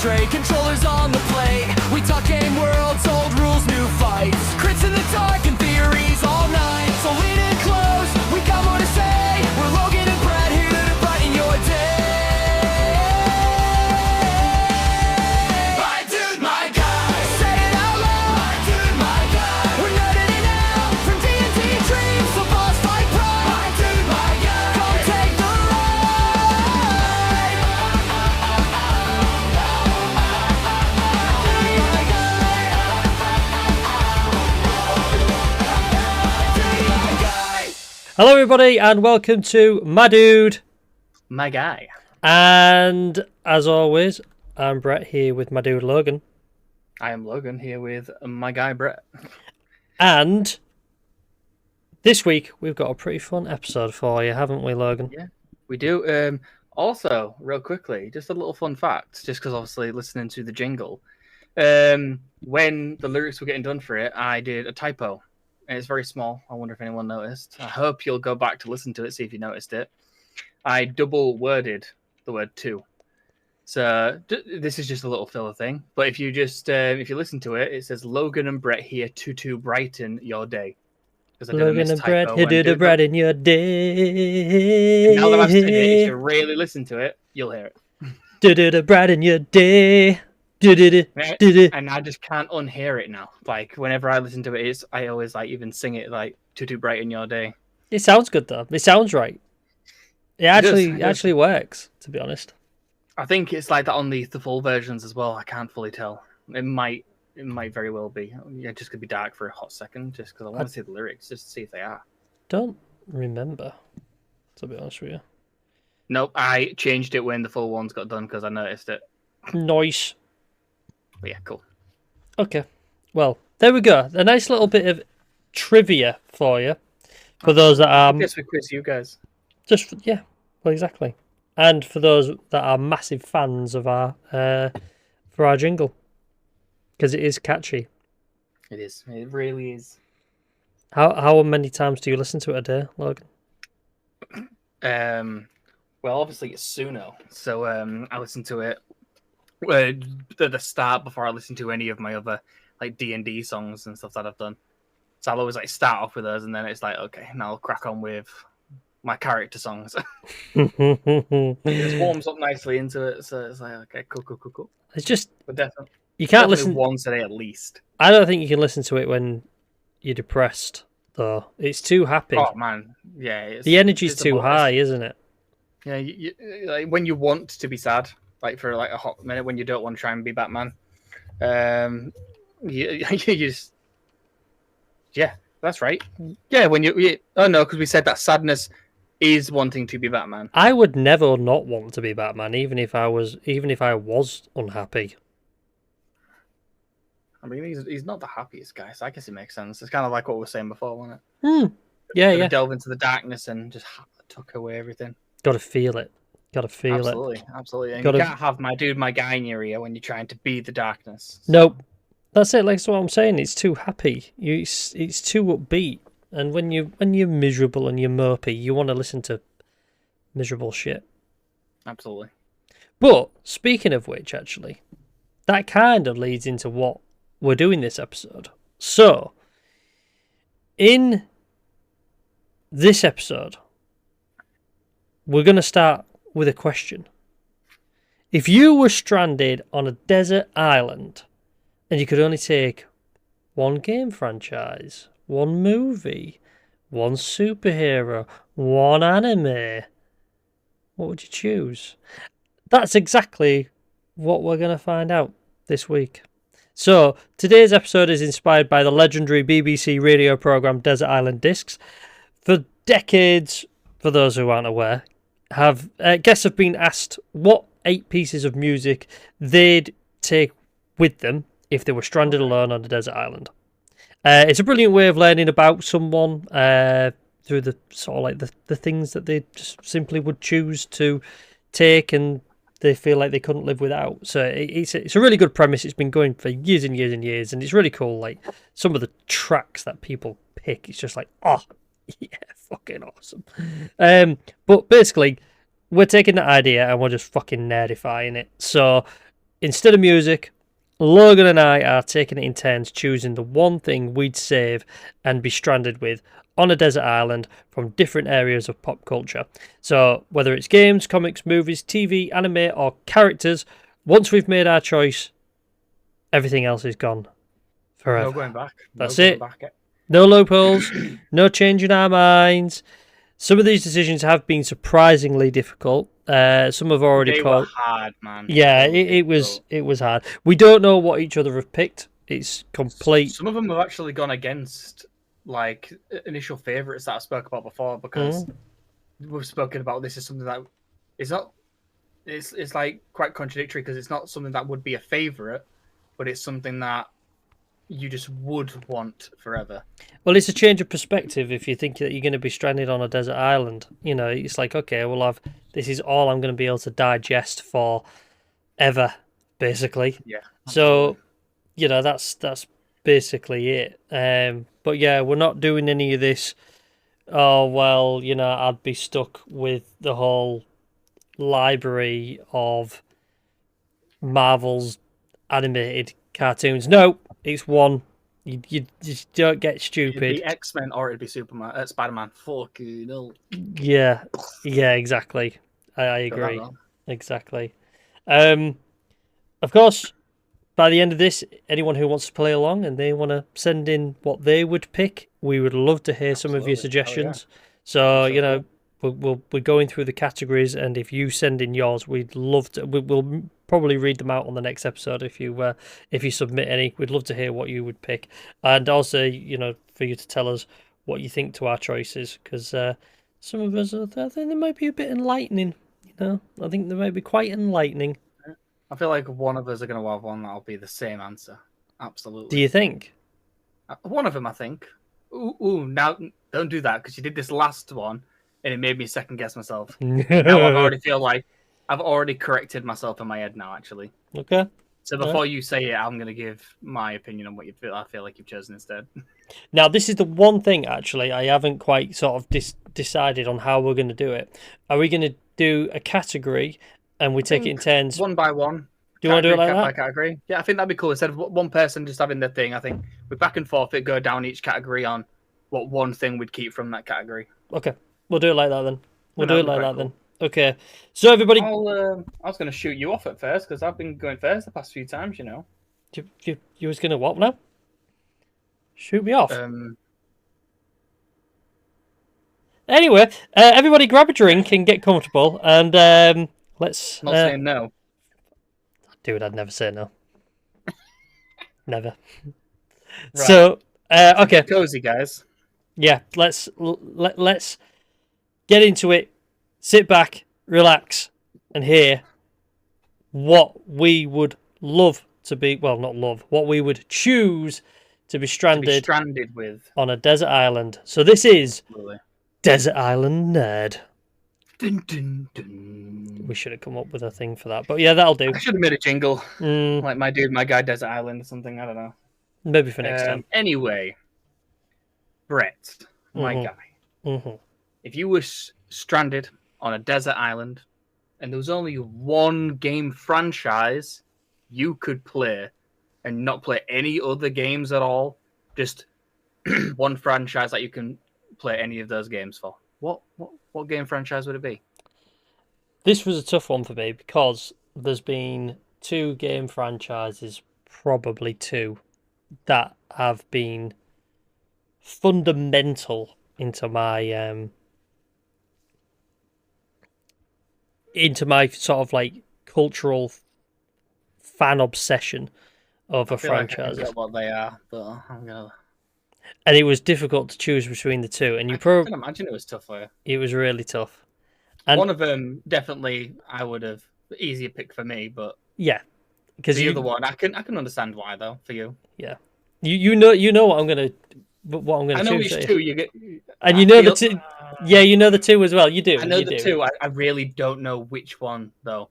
straight, controllers on the plate. We talk game worlds, old rules, new fights. Crits in the dark and theories all night. So lean in close, we got more to say. We're Logan and Brett here to brighten your day. My dude, my guy. Say it out loud. My dude, my guy. We're nerding it out from D&D dreams to boss fight pride. My dude, my guy. Come take the Hello everybody and welcome to My Dude, My guy. and as always I'm Brett here with my dude Logan, I am Logan here with my guy Brett. and this week we've got a pretty fun episode for you, haven't we, Logan? Yeah, we do. Also, real quickly, just a little fun fact, just because obviously listening to the jingle, when the lyrics were getting done for it, I did a typo. And it's very small. I wonder if anyone noticed. I hope you'll go back to listen to it, see if you noticed it. I double worded the word "to." So this is just a little filler thing. But if you just if you listen to it, it says Logan and Brett here to brighten your day. Logan and Brett here to brighten your day. And now that I've said it, if you really listen to it, you'll hear it. To brighten your day. And I just can't unhear it now. Like whenever I listen to it, I always like even sing it like to brighten your day. It sounds good though. It sounds right. It actually works, to be honest. I think it's like that on the full versions as well. I can't fully tell. It might very well be. Yeah, just could be dark for a hot second, just because I want to see the lyrics, just to see if they are. Don't remember, to be honest with you. Nope, I changed it when the full ones got done because I noticed it. Nice. But yeah, cool. Okay. Well, there we go. A nice little bit of trivia for you. For those that are... I guess we quiz you guys. Yeah, well, exactly. And for those that are massive fans of our jingle. Because it is catchy. It is. It really is. How many times do you listen to it a day, Logan? Well, obviously it's Suno. So I listen to it at the start before I listen to any of my other like D&D songs and stuff that I've done. So I'll always like start off with those, and then it's like, okay, now I'll crack on with my character songs. It just warms up nicely into it, so it's like, okay, cool. It's just but definitely you can't listen listen once a day at least. I don't think you can listen to it when you're depressed, though. It's too happy. Oh man, yeah. The energy's too high, isn't it? Yeah, you, like when you want to be sad, like for like a hot minute, when you don't want to try and be Batman, you just, yeah, that's right. Yeah, oh no, because we said that sadness is wanting to be Batman. I would never not want to be Batman, even if I was unhappy. I mean, he's not the happiest guy, so I guess it makes sense. It's kind of like what we were saying before, wasn't it? Yeah. Delve into the darkness and just tuck away everything. Got to feel it. Absolutely. And you can't have my dude, my guy in your ear when you're trying to be the darkness. So. Nope. That's it. Like, that's what I'm saying. It's too happy. It's too upbeat. And when you're miserable and you're mopey, you want to listen to miserable shit. Absolutely. But speaking of which, actually, that kind of leads into what we're doing this episode. So, in this episode, we're going to start with a question. If you were stranded on a desert island and you could only take one game franchise, one movie, one superhero, one anime, what would you choose? That's exactly what we're going to find out this week. So, today's episode is inspired by the legendary BBC radio programme Desert Island Discs. For decades, for those who aren't aware, guests have been asked what 8 pieces of music they'd take with them if they were stranded alone on a desert island. It's a brilliant way of learning about someone through the sort of like the things that they just simply would choose to take and they feel like they couldn't live without. So it's a really good premise. It's been going for years and years and years, and it's really cool. Like some of the tracks that people pick, it's just like, oh yeah, fucking awesome. But basically, we're taking that idea and we're just fucking nerdifying it. So instead of music, Logan and I are taking it in turns, choosing the one thing we'd save and be stranded with on a desert island from different areas of pop culture. So whether it's games, comics, movies, TV, anime, or characters, once we've made our choice, everything else is gone forever. No going back. That's it. No loopholes, no changing our minds. Some of these decisions have been surprisingly difficult. Some have already They called. were hard, man. Yeah, it was hard. We don't know what each other have picked. It's complete. Some of them have actually gone against like initial favorites that I spoke about before because we've spoken about this is something that is not. It's like quite contradictory because it's not something that would be a favorite, but it's something that you just would want forever. Well, it's a change of perspective if you think that you're going to be stranded on a desert island. You know, it's like, okay, well, this is all I'm going to be able to digest for ever, basically. Yeah. So, you know, that's basically it. But yeah, we're not doing any of this. Oh well, you know, I'd be stuck with the whole library of Marvel's animated cartoons. No, it's one. You just don't get stupid. It'd be X-Men or it'd be Superman, Spider-Man. Fucking hell. Yeah, exactly. I agree. Exactly. Of course, by the end of this, anyone who wants to play along and they want to send in what they would pick, we would love to hear some of your suggestions. So, you know, we're going through the categories, and if you send in yours, we'd love to. We'll probably read them out on the next episode if you submit any. We'd love to hear what you would pick, and also, you know, for you to tell us what you think to our choices, because some of us, I think they might be a bit enlightening. You know, I think they might be quite enlightening. I feel like one of us are going to have one that'll be the same answer. Absolutely. Do you think? One of them, I think. Ooh, now don't do that because you did this last one and it made me second guess myself. Now I already feel like I've already corrected myself in my head now, actually. Okay. So before you say it, I'm going to give my opinion on what I feel like you've chosen instead. Now, this is the one thing, actually, I haven't quite sort of decided on how we're going to do it. Are we going to do a category and we take it in turns? One by one. Do you want to do it like that? By category? Yeah, I think that'd be cool. Instead of one person just having their thing, I think we back and forth it go down each category on what one thing we'd keep from that category. Okay, we'll do it like that then. We'll do it like that then. Okay, so everybody. I was going to shoot you off at first because I've been going first the past few times, you know. You was going to what now? Shoot me off. Anyway, everybody grab a drink and get comfortable, and let's. Not saying no. Dude, I'd never say no. Never. Right. So, okay. Cozy, guys. Yeah, let's get into it. Sit back, relax, and hear what we would love to be. Well, not love. What we would choose to be stranded with on a desert island. So this is Absolutely. Desert Island Nerd. Dun, dun, dun. We should have come up with a thing for that, but yeah, that'll do. I should have made a jingle, like my guy Desert Island or something. I don't know. Maybe for next time. Anyway, Brett, my guy, if you were stranded on a desert island and there was only one game franchise you could play and not play any other games at all, just one franchise that you can play any of those games for, what game franchise would it be? This was a tough one for me because there's been two game franchises, probably two, that have been fundamental into my sort of like cultural fan obsession over franchises. I forget what they are, but I'm gonna. And it was difficult to choose between the two, and I can imagine it was tough for you. It was really tough. And one of them definitely I would have easier pick for me, but yeah, because the other one I can understand why though for you. Yeah, you know what I'm gonna choose. I know which two you get, and you know the two. Yeah, you know the two as well. You do. I know the two. I really don't know which one though,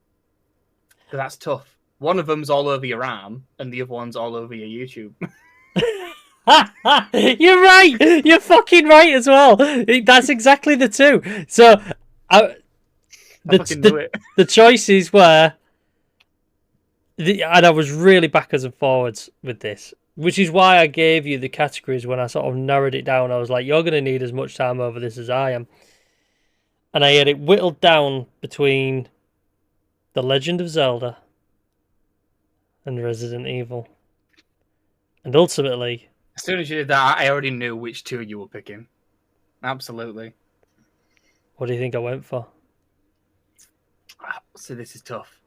because that's tough. One of them's all over your arm, and the other one's all over your YouTube. You're right. You're fucking right as well. That's exactly the two. So, the choices were And I was really backwards and forwards with this, which is why I gave you the categories when I sort of narrowed it down. I was like, you're going to need as much time over this as I am. And I had it whittled down between The Legend of Zelda and Resident Evil. And ultimately, As soon as you did that, I already knew which two you were picking. Absolutely. what do you think I went for? So this is tough.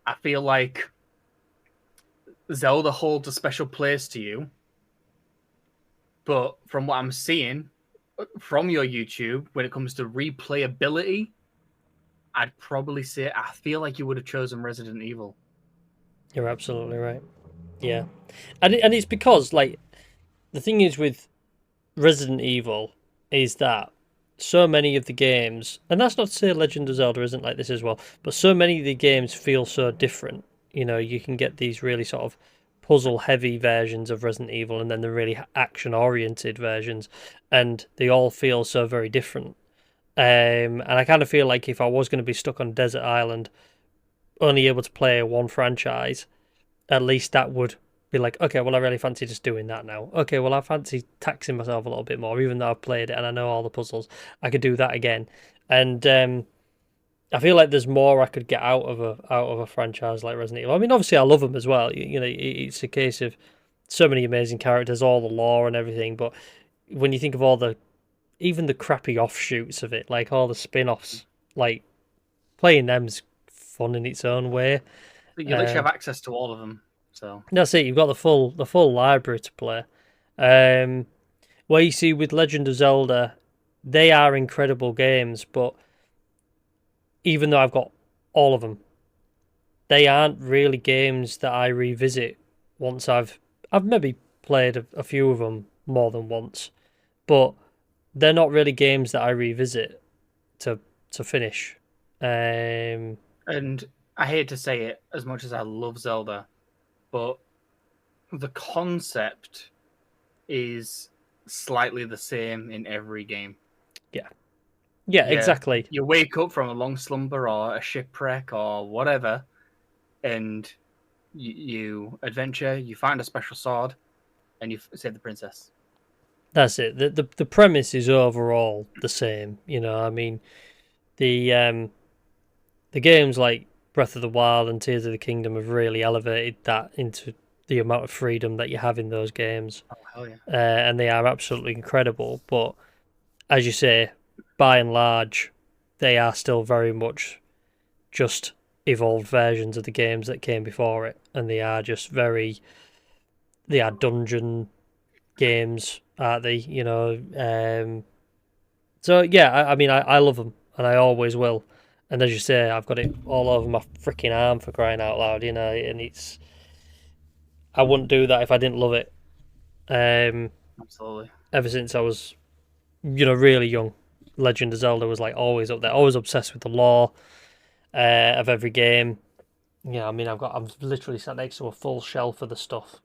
I feel like Zelda holds a special place to you, but from what I'm seeing from your YouTube, when it comes to replayability, I'd probably say I feel like you would have chosen Resident Evil. You're absolutely right. Yeah. And it's because, like, the thing is with Resident Evil is that so many of the games, and that's not to say Legend of Zelda isn't like this as well, but so many of the games feel so different. You know, you can get these really sort of puzzle heavy versions of Resident Evil and then the really action oriented versions, and they all feel so very different. And I kind of feel like if I was going to be stuck on a desert island, only able to play one franchise, at least that would be like, okay, well, I really fancy just doing that now. Okay, well, I fancy taxing myself a little bit more, even though I've played it and I know all the puzzles. I could do that again, and I feel like there's more I could get out of a franchise like Resident Evil. I mean, obviously, I love them as well. You know, it's a case of so many amazing characters, all the lore and everything. But when you think of all the, even the crappy offshoots of it, like all the spin-offs, like playing them's fun in its own way. But you literally have access to all of them. So That's it. You've got the full library to play. Where you see with Legend of Zelda, they are incredible games, but even though I've got all of them, they aren't really games that I revisit once I've maybe played a few of them more than once, but they're not really games that I revisit to finish. and I hate to say it as much as I love Zelda, but the concept is slightly the same in every game. Yeah, exactly. You wake up from a long slumber or a shipwreck or whatever, and you adventure, you find a special sword, and you save the princess. That's it. The premise is overall the same. You know, I mean, the games like Breath of the Wild and Tears of the Kingdom have really elevated that into the amount of freedom that you have in those games. Oh, hell yeah. And they are absolutely incredible. But as you say, by and large, they are still very much just evolved versions of the games that came before it, and they are just they are dungeon games, aren't they? You know, so yeah, I mean, I love them, and I always will. And as you say, I've got it all over my freaking arm for crying out loud, you know. And I wouldn't do that if I didn't love it. Absolutely. Ever since I was, really young, Legend of Zelda was like always up there. Always obsessed with the lore of every game. Yeah, I mean, I'm literally sat next to a full shelf of the stuff.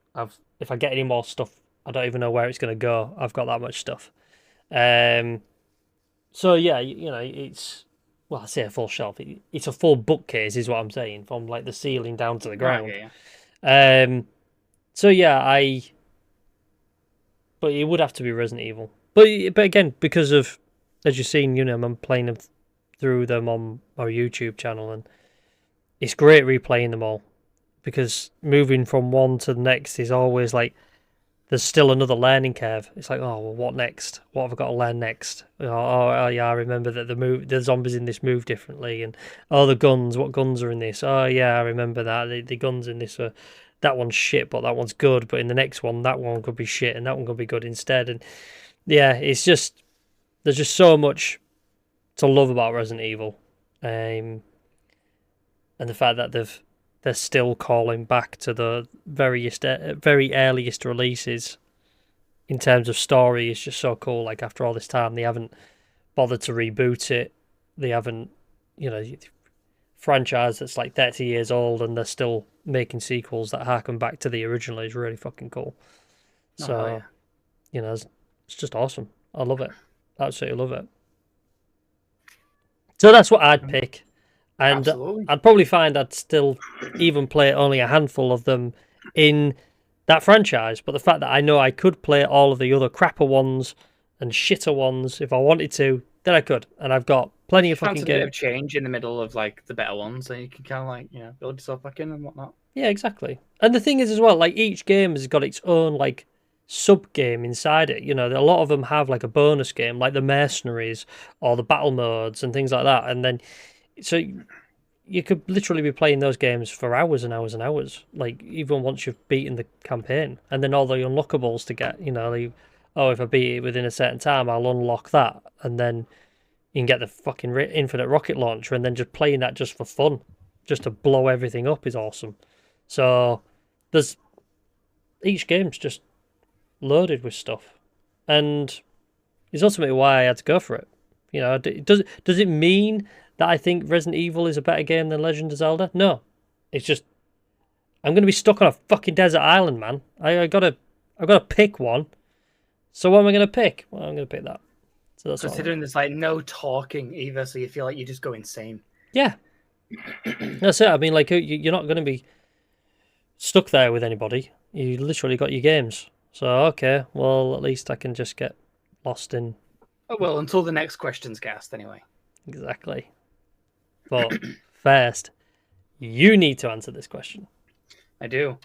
If I get any more stuff, I don't even know where it's gonna go. I've got that much stuff. So yeah, it's, well, I say a full shelf. It's a full bookcase, is what I'm saying, from like the ceiling down to the ground. Oh, yeah. So yeah, but it would have to be Resident Evil. But again, because of, as you've seen, I'm playing them through them on our YouTube channel, and it's great replaying them all, because moving from one to the next is always like, there's still another learning curve. It's like, oh, well, what next? What have I got to learn next? Oh yeah, I remember that the zombies in this move differently, and the guns. What guns are in this? Oh yeah, I remember that the guns in this are, that one's shit, but that one's good. But in the next one, that one could be shit, and that one could be good instead. And yeah, it's just, there's just so much to love about Resident Evil, and the fact that they're still calling back to the very earliest releases in terms of story is just so cool. Like, after all this time, they haven't bothered to reboot it. They haven't, franchise that's like 30 years old, and they're still making sequels that harken back to the original is really fucking cool. So, yeah. it's just awesome. I love it. Absolutely love it. So that's what I'd pick. And Absolutely. I'd probably find I'd still even play only a handful of them in that franchise. But the fact that I know I could play all of the other crapper ones and shitter ones if I wanted to, then I could. And I've got plenty of fucking Fancy a bit of games. change in the middle of like the better ones, so you can kind of like build yourself back in and whatnot. Yeah, exactly. And the thing is as well, like each game has got its own like sub game inside it. You know, a lot of them have like a bonus game, like the mercenaries or the battle modes and things like that. And then so you could literally be playing those games for hours and hours and hours. Like even once you've beaten the campaign, and then all the unlockables to get. You know, oh, if I beat it within a certain time, I'll unlock that, and then you can get the fucking infinite rocket launcher, and then just playing that just for fun, just to blow everything up is awesome. So there's each game's just loaded with stuff, and it's ultimately why I had to go for it. You know, does it mean that I think Resident Evil is a better game than Legend of Zelda? No, it's just I'm going to be stuck on a fucking desert island, man. I gotta pick one. So what am I going to pick? Well, I'm going to pick that. So that's Considering there's like no talking either, so you feel like you just go insane. Yeah, that's it. I mean, like you're not going to be stuck there with anybody. You literally got your games. So okay, well at least I can just get lost in. Oh, well, until the next question's cast, anyway. Exactly. But first, you need to answer this question. I do.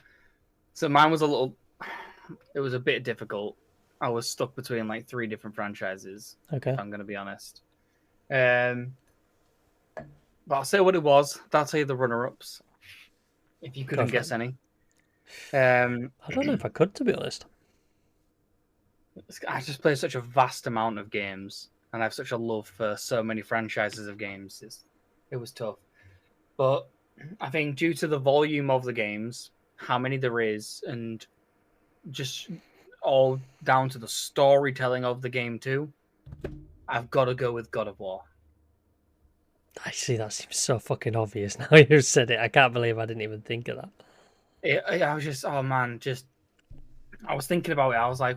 So mine was it was a bit difficult. I was stuck between like 3 different franchises, Okay. if I'm going to be honest. But I'll say what it was. I'll tell you the runner-ups, if you couldn't guess any. I don't know if I could, to be honest. I just play such a vast amount of games, and I have such a love for so many franchises of games. It was tough. But I think due to the volume of the games, how many there is, and just all down to the storytelling of the game too, I've got to go with God of War. I see, that seems so fucking obvious now you've said it. I can't believe I didn't even think of that. I was just, oh man, I was thinking about it. I was like,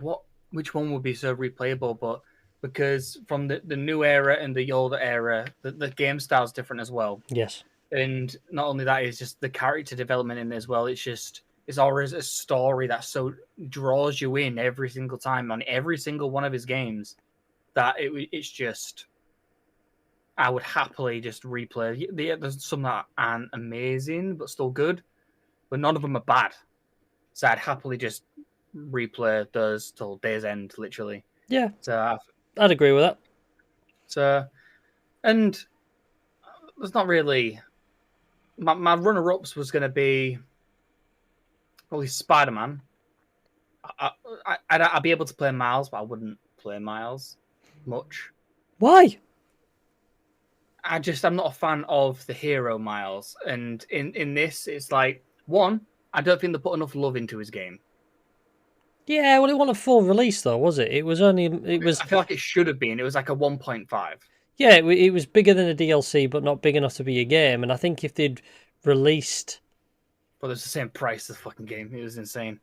which one would be so replayable? But because from the new era and the older era, the game style's different as well. Yes. And not only that, it's just the character development in it as well. It's always a story that so draws you in every single time on every single one of his games that it's just I would happily just replay. There's some that aren't amazing but still good, but none of them are bad. So I'd happily just replay those till day's end, literally. Yeah. So I'd agree with that. So, and there's not really my runner-ups was going to be probably Spider-Man. I'd be able to play Miles, but I wouldn't play Miles much. Why? I'm not a fan of the hero Miles, and in this, it's like one. I don't think they put enough love into his game. Yeah, well, it wasn't a full release though, was it? It was. I feel like it should have been. It was like a 1.5. Yeah, it was bigger than a DLC, but not big enough to be a game. And I think if they'd released, But it's the same price as the fucking game. It was insane.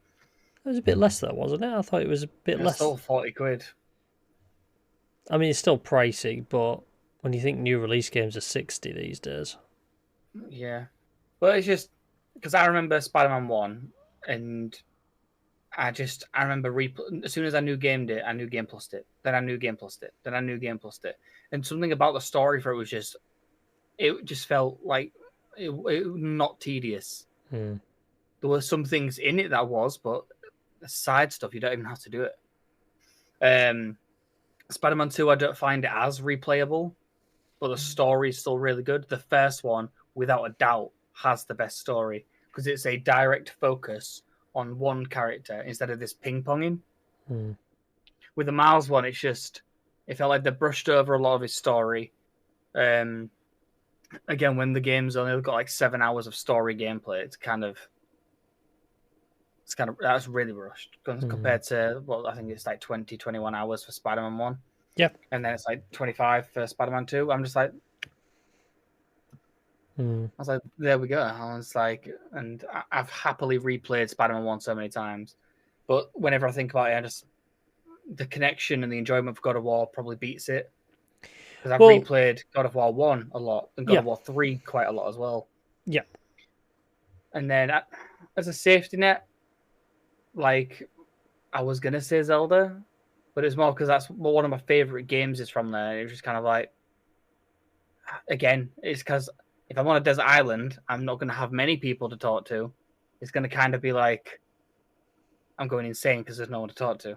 it was a bit less though, wasn't it? I thought it was a bit less. Still 40 quid. I mean, it's still pricey, but when you think new release games are 60 these days. Yeah, but it's just because I remember Spider-Man 1, and I remember as soon as I new gamed it, I new game plus it. Then I new game plus it. Then I new game plus it. And something about the story for it just felt like it not tedious. Hmm. There were some things in it that was, but the side stuff you don't even have to do it. Spider-Man 2, I don't find it as replayable, but the story is still really good. The first one, without a doubt, has the best story because it's a direct focus on one character instead of this ping-ponging. Hmm. With the Miles one, it felt like they brushed over a lot of his story. Again, when the game's only got like 7 hours of story gameplay, that's really rushed compared to, well, I think it's like 20, 21 hours for Spider-Man 1. Yeah. And then it's like 25 for Spider-Man 2. I'm just like, I was like, there we go. I was like, and I've happily replayed Spider-Man 1 so many times. But whenever I think about it, the connection and the enjoyment of God of War probably beats it. because I've Well, replayed God of War 1 a lot and God yeah, of War 3 quite a lot as well. yeah. And then as a safety net, like I was gonna say Zelda, but it's more because that's one of my favorite games is from there. It was just kind of like, again, it's because if I'm on a desert island, I'm not gonna have many people to talk to. It's gonna kind of be like I'm going insane because there's no one to talk to.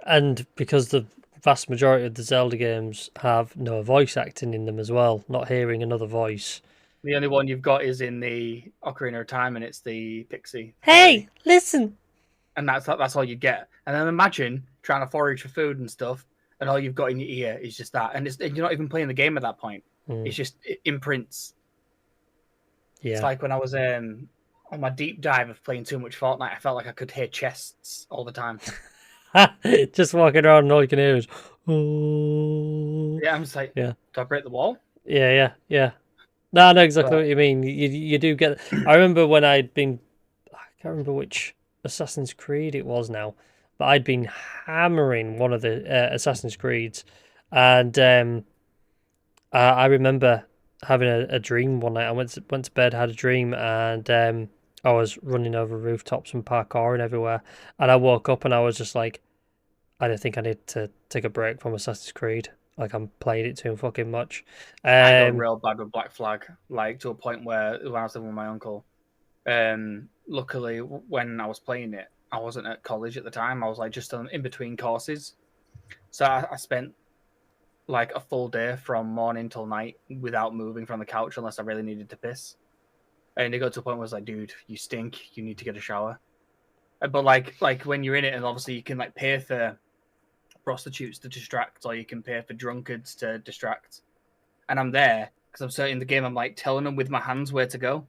And because the vast majority of the Zelda games have no voice acting in them as well, not hearing another voice. The only one you've got is in the Ocarina of Time, and it's the Pixie Hey, Fairy, listen. and that's all you get. And then imagine trying to forage for food and stuff, and all you've got in your ear is just that, and you're not even playing the game at that point. It's just it imprints. It's Yeah. like when I was on my deep dive of playing too much Fortnite, I felt like I could hear chests all the time. Just walking around and all you can hear is, oh. Yeah, I'm just like, Yeah. do I break the wall? Yeah. No, I know exactly But what you mean. You do get. I remember when I can't remember which Assassin's Creed it was now, but I'd been hammering one of the Assassin's Creeds, and I remember having a dream one night. I went to bed, had a dream, and I was running over rooftops and parkouring everywhere, and I woke up and I was just like, I don't think I need to take a break from Assassin's Creed. Like I'm playing it too fucking much. I got real bad with Black Flag, like to a point where when I was living with my uncle, luckily when I was playing it, I wasn't at college at the time. I was like just in between courses, so I spent like a full day from morning till night without moving from the couch unless I really needed to piss. And it got to a point where I was like, dude, you stink. You need to get a shower. But like when you're in it, and obviously you can like pay for prostitutes to distract, or you can pay for drunkards to distract. And I'm there because I'm starting the game. I'm like telling them with my hands where to go.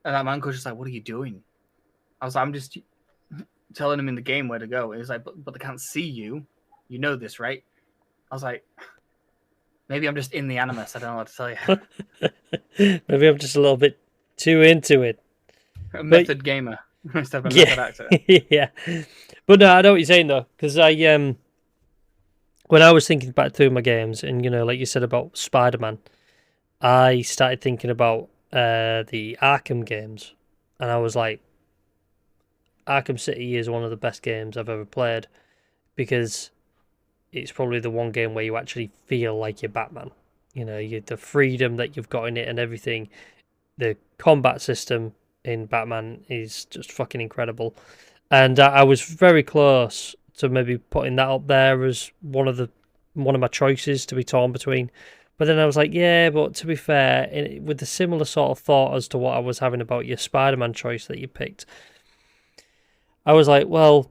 And that man was just like, "What are you doing?" I was like, "I'm just telling them in the game where to go." And he's like, "But they can't see you. You know this, right?" I was like, "Maybe I'm just in the animus. I don't know what to tell you." Maybe I'm just a little bit too into it. A method gamer instead of a method actor. Yeah. But no, I know what you're saying though, because when I was thinking back through my games, and like you said about Spider-Man, I started thinking about the Arkham games, and I was like, Arkham City is one of the best games I've ever played because it's probably the one game where you actually feel like you're Batman. The freedom that you've got in it and everything. The combat system in Batman is just fucking incredible. And I was very close to maybe putting that up there as one of my choices to be torn between. But then I was like, yeah, but to be fair, with the similar sort of thought as to what I was having about your Spider-Man choice that you picked, I was like, well,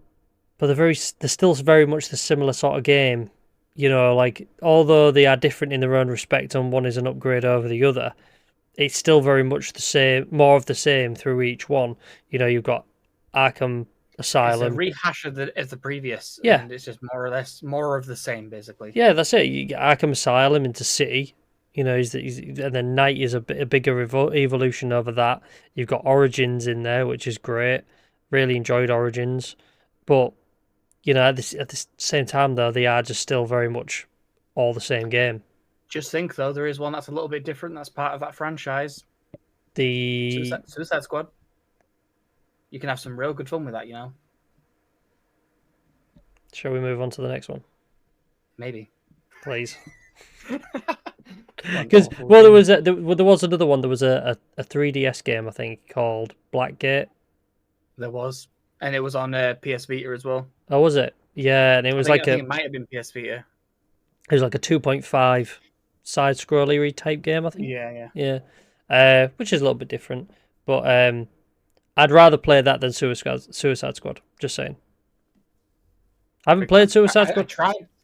but they're still very much the similar sort of game. Like although they are different in their own respect, and one is an upgrade over the other, it's still very much the same, more of the same through each one. You've got Arkham Asylum. It's a rehash of the previous. Yeah. And it's just more or less more of the same, basically. Yeah, that's it. You get Arkham Asylum into City. And then Night is a bigger evolution over that. You've got Origins in there, which is great. Really enjoyed Origins, but at the same time though, they are just still very much all the same game. Just think though, there is one that's a little bit different. That's part of that franchise. The Suicide Squad. You can have some real good fun with that, Shall we move on to the next one? Maybe. Please. Because there was another one. There was a 3DS game I think called Blackgate. There was, and it was on PS Vita as well. Oh, was it? Yeah, and it was I think it might have been PS Vita. It was like a 2.5 side scrollery type game, I think. Yeah. Which is a little bit different, but I'd rather play that than Suicide Squad. Just saying. I haven't played Suicide Squad.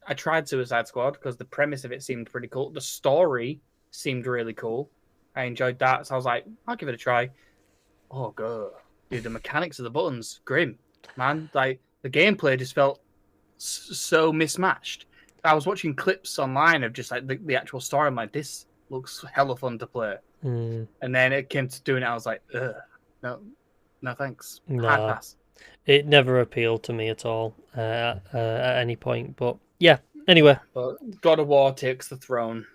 I tried Suicide Squad because the premise of it seemed pretty cool. The story seemed really cool. I enjoyed that, so I was like, I'll give it a try. Oh god, dude, the mechanics of the buttons, grim, man. Like the gameplay just felt so mismatched. I was watching clips online of just like the actual story. I'm like, this looks hella fun to play. And then it came to doing it, I was like, ugh, no thanks. No. Hard pass. It never appealed to me at all at any point. But yeah, Anyway, But God of War takes the throne.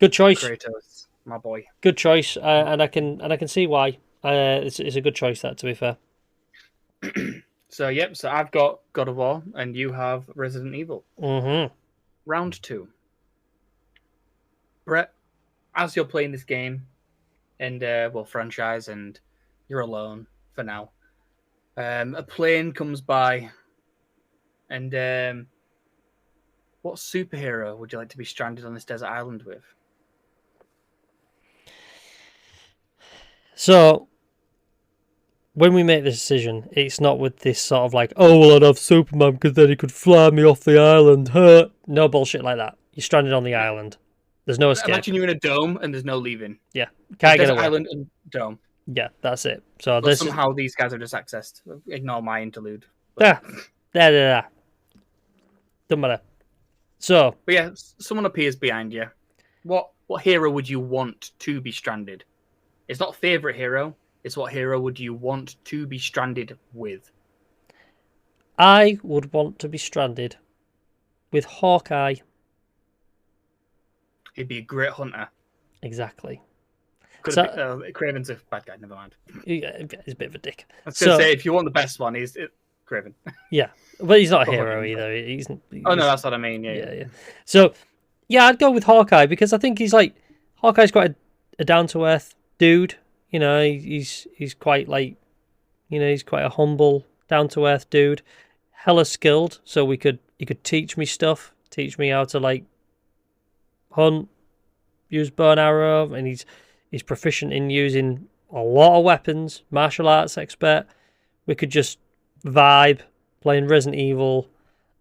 good choice. Kratos, my boy. Good choice, and I can see why. It's a good choice, that, to be fair. So yep. So I've got God of War, and you have Resident Evil. Mm-hmm. Round 2. Brett, as you're playing this game, and franchise, and you're alone for now. A plane comes by, and what superhero would you like to be stranded on this desert island with? So, when we make the decision, it's not with this sort of like, oh, well, I'd have Superman because then he could fly me off the island. Huh? No bullshit like that. You're stranded on the island. There's no escape. Imagine you're in a dome and there's no leaving. Yeah, can't get Desert away. island and dome. Yeah, that's it. So But this somehow these guys are just accessed. Ignore my interlude. there. Doesn't matter. So, But yeah, someone appears behind you. What hero would you want to be stranded? It's not favorite hero. It's what hero would you want to be stranded with? I would want to be stranded with Hawkeye. He'd be a great hunter. Exactly. Craven's a bad guy. Never mind. He's a bit of a dick. I was going to say, if you want the best one, he's Craven. Yeah, but he's not a Probably hero not. either. He's Oh no, that's what I mean. Yeah. So, yeah, I'd go with Hawkeye because I think Hawkeye's quite a down to earth dude. You know, he's quite he's quite a humble, down to earth dude. Hella skilled, so he could teach me stuff, teach me how to hunt, use bow and arrow, and he's proficient in using a lot of weapons. Martial arts expert. We could just vibe playing Resident Evil,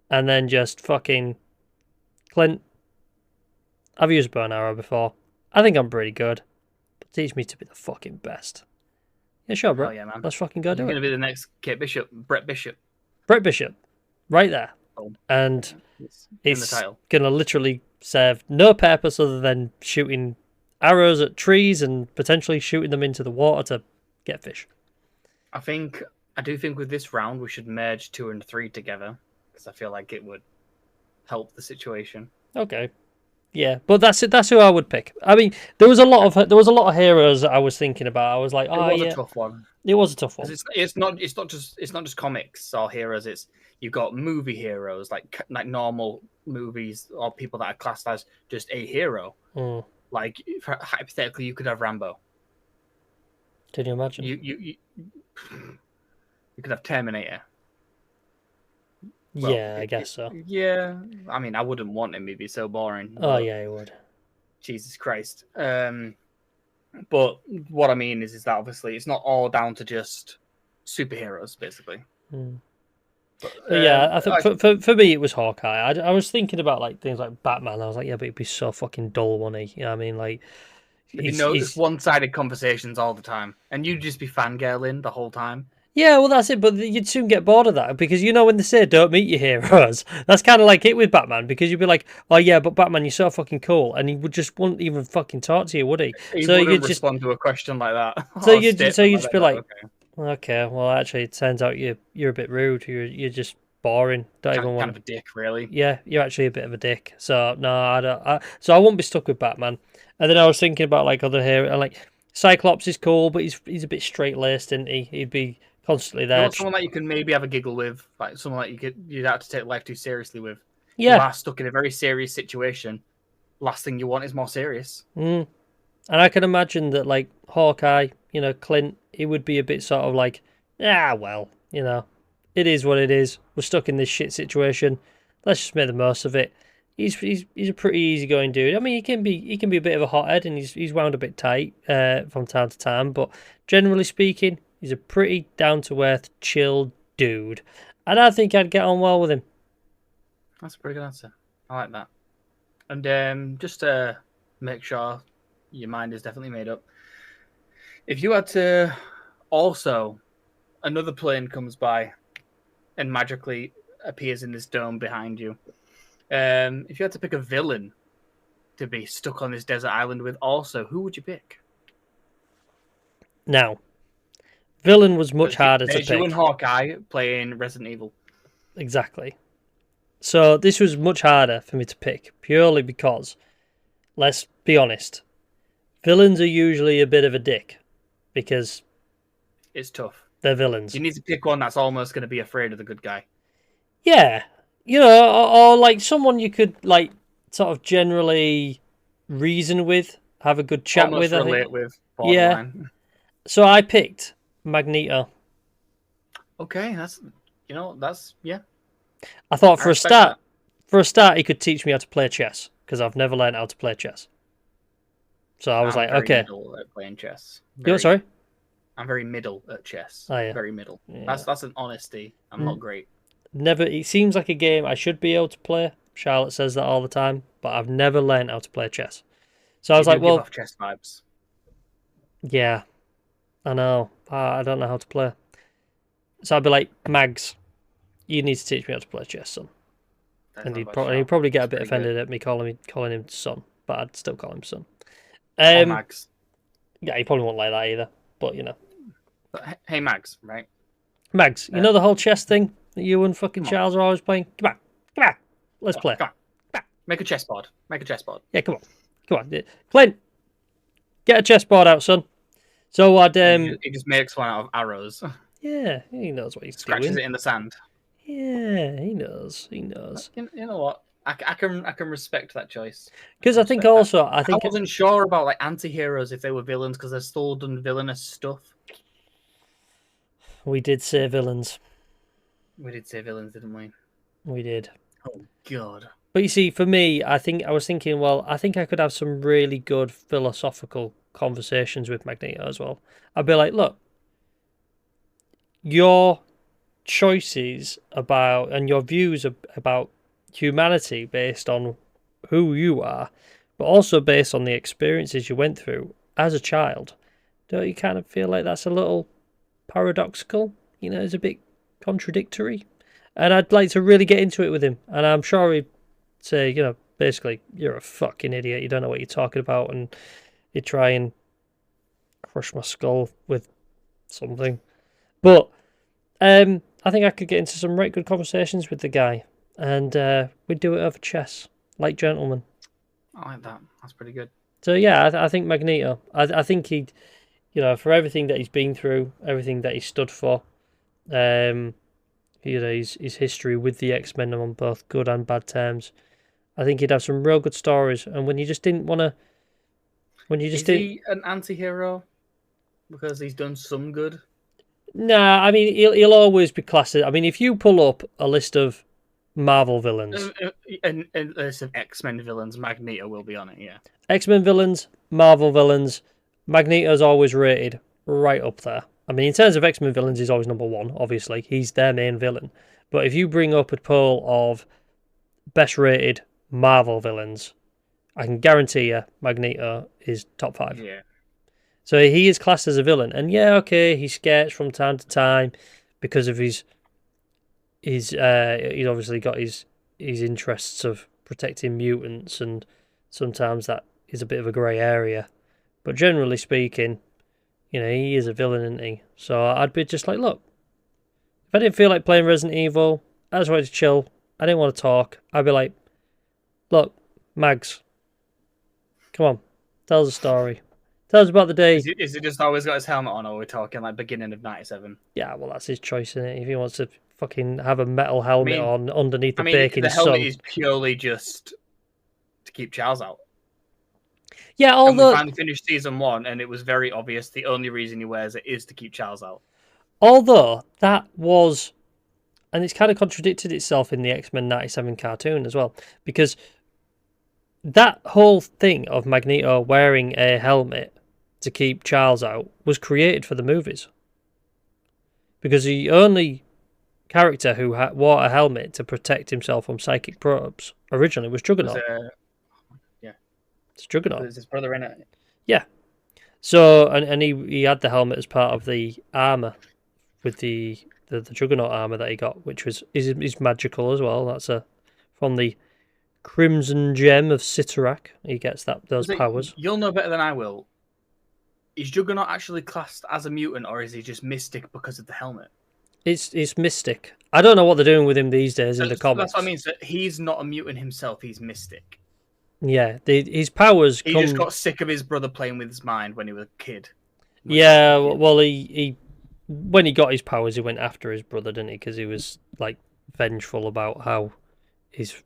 and then just fucking Clint. I've used bow and arrow before. I think I'm pretty good. But teach me to be the fucking best. Yeah, sure, bro. Oh yeah, man. Let's fucking go do He's it. going to be the next Kate Bishop, Brett Bishop. Brett Bishop, right there. Oh. And It's in the it's title. gonna literally serve no purpose other than shooting arrows at trees and potentially shooting them into the water to get fish. I do think with this round we should merge 2 and 3 together because I feel like it would help the situation. Okay. Yeah, but that's it. That's who I would pick. I mean, there was a lot of heroes that I was thinking about. I was like, oh, It was yeah, a tough one. it was a tough one. 'Cause it's not just comics or heroes. It's you've got movie heroes like normal movies or people that are classed as just a hero. Mm. Like hypothetically, you could have Rambo. Can you imagine? You could have Terminator. Well, Yeah, I guess so. Yeah, I mean, I wouldn't want him. He'd be so boring. Oh yeah, it would. Jesus Christ. But what I mean is that obviously it's not all down to just superheroes, basically. Mm. But, But yeah, I think for me it was Hawkeye. I was thinking about things like Batman. I was like, yeah, but it'd be so fucking dull, wouldn't he? You know what I mean? it's one-sided conversations all the time, and you'd just be fangirling the whole time. Yeah, well, that's it. But you'd soon get bored of that because when they say don't meet your heroes, that's kind of like it with Batman because you'd be like, oh yeah, but Batman, you're so fucking cool, and he would just wouldn't even fucking talk to you, would he? He So wouldn't you'd respond to a question like that. So or you'd statement just be like, okay. okay, well, actually, it turns out you're a bit rude. You're just boring. Don't even kind want. of a dick, really. Yeah, you're actually a bit of a dick. So no, I don't. So I won't be stuck with Batman. And then I was thinking about other heroes, like Cyclops is cool, but he's a bit straight laced, isn't he? He'd be constantly You there. want someone that you can maybe have a giggle with, like someone that you'd have to take life too seriously with. Yeah. You are stuck in a very serious situation. Last thing you want is more serious. Mm. And I can imagine that Hawkeye, Clint, he would be a bit sort of well, it is what it is. We're stuck in this shit situation. Let's just make the most of it. He's a pretty easygoing dude. I mean, he can be a bit of a hothead, and he's wound a bit tight from time to time. But generally speaking, he's a pretty down to earth, chill dude, and I think I'd get on well with him. That's a pretty good answer. I like that. And just to make sure your mind is definitely made up, if you had to also another plane comes by and magically appears in this dome behind you. If you had to pick a villain to be stuck on this desert island with, also, who would you pick? Now, villain was much harder to There's pick. you and Hawkeye playing Resident Evil. Exactly. So this was much harder for me to pick, purely because, let's be honest, villains are usually a bit of a dick because It's tough. they're villains. You need to pick one that's almost going to be afraid of the good guy. Yeah, you know, or like someone you could like sort of generally reason with, have a good chat Almost with. I relate think. with Yeah. borderline. So I picked Magneto. Okay, that's yeah. I thought I respect that. for a start, he could teach me how to play chess because I've never learned how to play chess. So I was I'm like, very okay. middle at playing chess. You're sorry? I'm very middle at chess. Oh, yeah. Very middle. Yeah. That's an honesty. I'm not great. Never. It seems like a game I should be able to play. Charlotte says that all the time, but I've never learned how to play chess. So I was You like, do give well, off chess vibes. yeah, I know. I don't know how to play. So I'd be like, Mags, you need to teach me how to play chess, son. That's And not he'd bad probably, shout. he'd probably get a That's bit pretty offended good. at me calling him son, but I'd still call him son. Oh, Mags. Yeah, he probably won't like that either. But you know, But, hey, Mags, right? Mags, you know the whole chess thing that you and fucking Come on. Charles are always playing. Come on, let's play. Come on. Make a chessboard. Make a chessboard. Yeah, come on, Clint, get a chessboard out, son. So I'd He just makes one out of arrows. yeah, he knows what he's Scratches doing. it in the sand. Yeah, he knows. He knows. You know what? I can respect that choice. Because I think also, I think I wasn't sure about like anti-heroes if they were villains because they've still done villainous stuff. we did say villains. We did say villains, didn't we? We did. Oh God. But you see, for me, I was thinking, well, I think I could have some really good philosophical conversations with Magneto as well. I'd be like, look, your choices about and your views about humanity based on who you are, but also based on the experiences you went through as a child, don't you kind of feel like that's a little paradoxical? You know, it's a bit contradictory. And I'd like to really get into it with him. And I'm sure he'd say, you know, basically, you're a fucking idiot. You don't know what you're talking about. And he'd try and crush my skull with something. But I think I could get into some right good conversations with the guy. And we'd do it over chess, like gentlemen. I like that. That's pretty good. So yeah, I think Magneto. I think he'd, you know, for everything that he's been through, everything that he stood for, you know, his history with the X-Men on both good and bad terms. I think he'd have some real good stories. And when you just didn't want to, Is he an anti-hero because he's done some good? Nah, I mean, he'll always be classed. I mean, if you pull up a list of Marvel villains, And list of X-Men villains, Magneto will be on it. Yeah. X-Men villains, Marvel villains, Magneto's always rated right up there. I mean, in terms of X-Men villains, he's always number one, obviously. He's their main villain. But if you bring up a poll of best rated Marvel villains, I can guarantee you Magneto is top 5. Yeah. So he is classed as a villain. And yeah, okay, he sketched from time to time because of he's obviously got his interests of protecting mutants, and sometimes that is a bit of a grey area. But generally speaking, you know, he is a villain, isn't he? So I'd be just like, look, if I didn't feel like playing Resident Evil, I just wanted to chill, I didn't want to talk, I'd be like, look, Mags, come on, tell us a story. Tell us about the day. Is it just always got his helmet on, or we're talking like beginning of '97? Yeah, well, that's his choice, isn't it? If he wants to fucking have a metal helmet on underneath the baking the helmet sun. is purely just to keep Charles out. Yeah, And although we finally finished season 1, and it was very obvious the only reason he wears it is to keep Charles out. that was, and it's kind of contradicted itself in the X-Men 97 cartoon as well, because that whole thing of Magneto wearing a helmet to keep Charles out was created for the movies. Because the only character who wore a helmet to protect himself from psychic probes originally was Juggernaut. It's Juggernaut. There's his brother in it. Yeah. So, and he had the helmet as part of the armour, with the Juggernaut armour that he got, which is magical as well. That's from the Crimson Gem of Sitarak. He gets those powers. You'll know better than I will. Is Juggernaut actually classed as a mutant, or is he just mystic because of the helmet? It's Mystic. I don't know what they're doing with him these days in the So comics. that's what I mean. So he's not a mutant himself. He's Mystic. Yeah, his powers He come. just got sick of his brother playing with his mind when he was a kid. Yeah, well, he when he got his powers, he went after his brother, didn't he? Because he was like vengeful about how his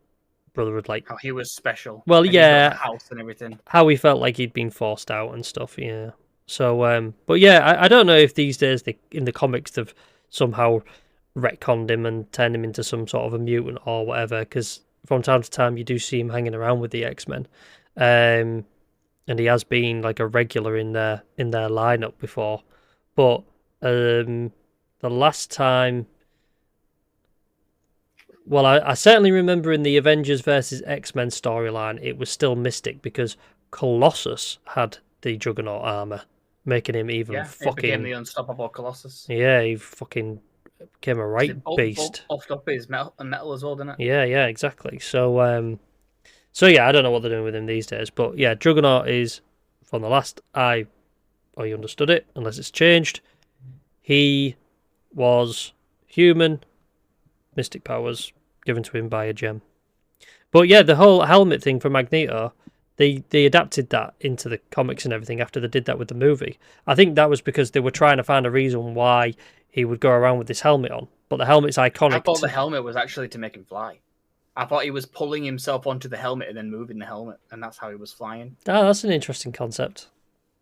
brother would like. How he was special. Well, And he's got yeah, a house and everything. how he felt like he'd been forced out and stuff. Yeah. So, but yeah, I don't know if these days in the comics they've somehow retconned him and turned him into some sort of a mutant or whatever. Because from time to time you do see him hanging around with the X-Men, and he has been like a regular in their lineup before. But the last time, well, I certainly remember in the Avengers versus X-Men storyline, it was still Mystic because Colossus had the Juggernaut armor, making him even Yeah, fucking. it became the unstoppable Colossus. Yeah, he fucking became a right beast. Buffed up his metal as well, didn't it? Yeah, exactly. So yeah, I don't know what they're doing with him these days, but yeah, Juggernaut is from the last I understood it, unless it's changed. He was human, mystic powers given to him by a gem. But yeah, the whole helmet thing for Magneto, they adapted that into the comics and everything after they did that with the movie. I think that was because they were trying to find a reason why he would go around with this helmet on. But the helmet's iconic. I thought the helmet was actually to make him fly. I thought he was pulling himself onto the helmet and then moving the helmet, and that's how he was flying. Oh, that's an interesting concept.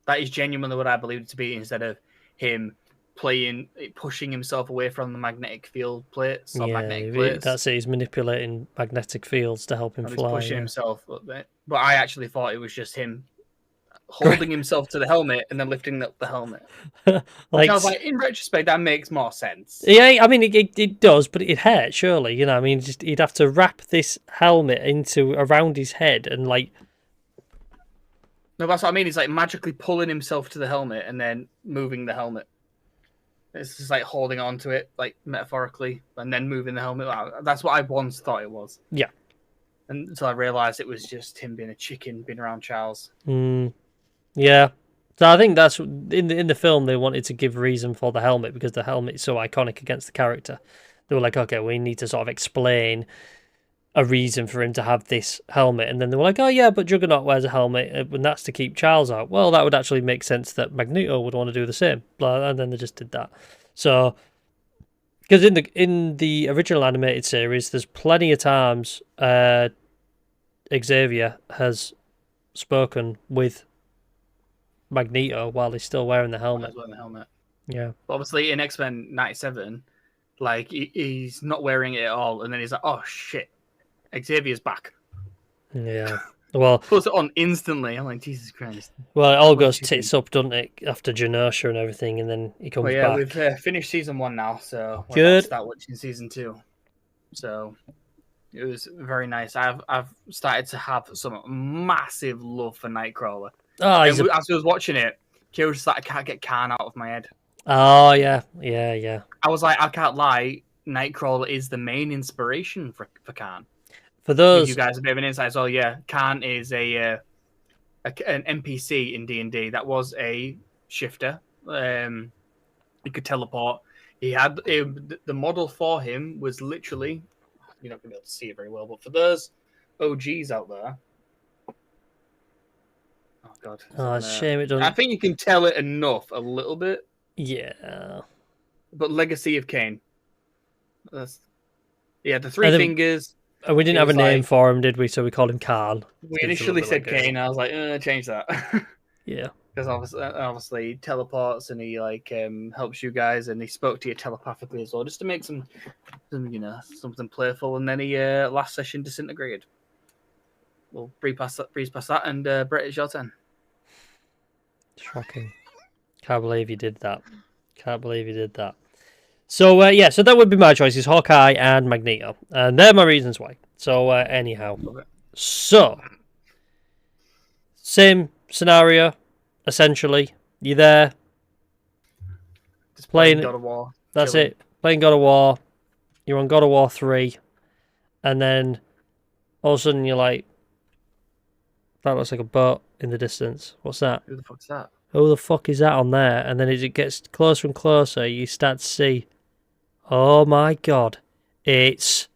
That is genuinely what I believed it to be, instead of him pushing himself away from the magnetic field plates or magnetic plates. That's it. He's manipulating magnetic fields to help him fly. He's pushing himself up there. But I actually thought it was just him holding himself to the helmet and then lifting up the helmet. Like, I was like, in retrospect, that makes more sense. Yeah, I mean, it does, but it hurts, surely. You know, I mean, he'd have to wrap this helmet around his head and like. No, that's what I mean. He's like magically pulling himself to the helmet and then moving the helmet. It's just like holding on to it, like metaphorically, and then moving the helmet. That's what I once thought it was. Yeah. And until I realised it was just him being a chicken, being around Charles. Yeah. So I think that's in the film they wanted to give reason for the helmet because the helmet is so iconic against the character. They were like, okay, we need to sort of explain a reason for him to have this helmet, and then they were like, oh yeah, but Juggernaut wears a helmet, and that's to keep Charles out. Well, that would actually make sense that Magneto would want to do the same, and then they just did that. So, because in the original animated series, there's plenty of times Xavier has spoken with Magneto while he's still wearing the helmet. Yeah. But obviously, in X-Men '97, like he's not wearing it at all, and then he's like, oh shit. Xavier's back. Yeah. Well, puts it on instantly. I'm like, Jesus Christ. Well, it all goes tits up, doesn't it? After Genosha and everything, and then he comes back. We've finished season 1 now, so we're good. about to start watching season 2. So it was very nice. I've started to have some massive love for Nightcrawler. Oh, as I was watching it, Kira was like, I can't get Khan out of my head. Oh yeah. I was like, I can't lie. Nightcrawler is the main inspiration for Khan. For those, give you guys a bit of an insight as well. Yeah, Khan is an NPC in D&D that was a shifter. He could teleport. He had the model for him was literally. You're not gonna be able to see it very well, but for those OGs out there. Oh god. Oh, it's a shame it doesn't. I think you can tell it enough, a little bit. Yeah. But Legacy of Kain. The three fingers. We didn't have a name for him, did we? So we called him Khan. We initially said Kain. I was like, change that. Yeah. Because obviously he teleports and he helps you guys, and he spoke to you telepathically as well, just to make some something playful. And then he last session disintegrated. We'll breeze past that, and Brett, it's your turn. Shocking! Can't believe you did that. So so that would be my choices: Hawkeye and Magneto, and they're my reasons why. So anyhow, so same scenario, essentially. You're there, just playing God of War. That's chilling. It. Playing God of War. You're on God of War 3, and then all of a sudden you're like, that looks like a boat in the distance. What's that? Who the fuck's that? Who the fuck is that on there? And then as it gets closer and closer, you start to see, Oh my god. It's...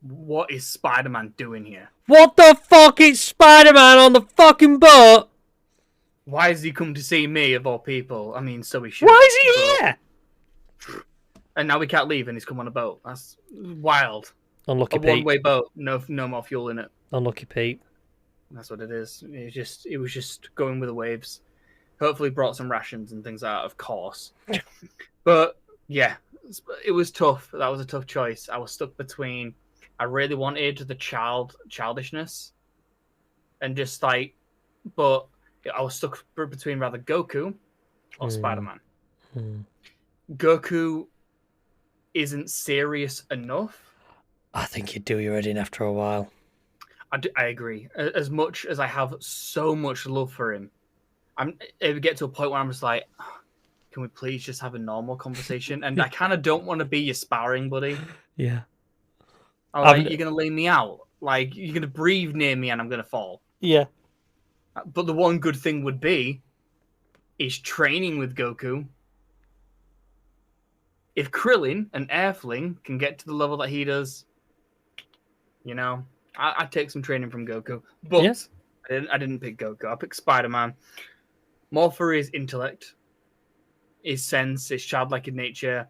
What is Spider-Man doing here? What the fuck? It's Spider-Man on the fucking boat! Why has he come to see me, of all people? I mean, so he should. Why is he here? And now we can't leave, and he's come on a boat. That's wild. Unlucky A Pete. one-way boat, no more fuel in it. Unlucky Pete. That's what it is. It was just going with the waves. Hopefully, brought some rations and things out, of course. But yeah, it was tough. That was a tough choice. I was stuck between. I really wanted the childishness, and just like, but I was stuck between rather Goku or Spider-Man. Goku isn't serious enough. I think you'd do your head in after a while. I agree. As much as I have so much love for him, it would get to a point where I'm just like, can we please just have a normal conversation? And I kind of don't want to be your sparring buddy. Yeah. I'm like, you're going to lay me out. Like, you're going to breathe near me and I'm going to fall. Yeah. But the one good thing would be is training with Goku. If Krillin, an Earthling, can get to the level that he does, you know, I'd take some training from Goku. But Yeah. I didn't pick Goku. I picked Spider-Man. More for his intellect, his sense, his childlike in nature,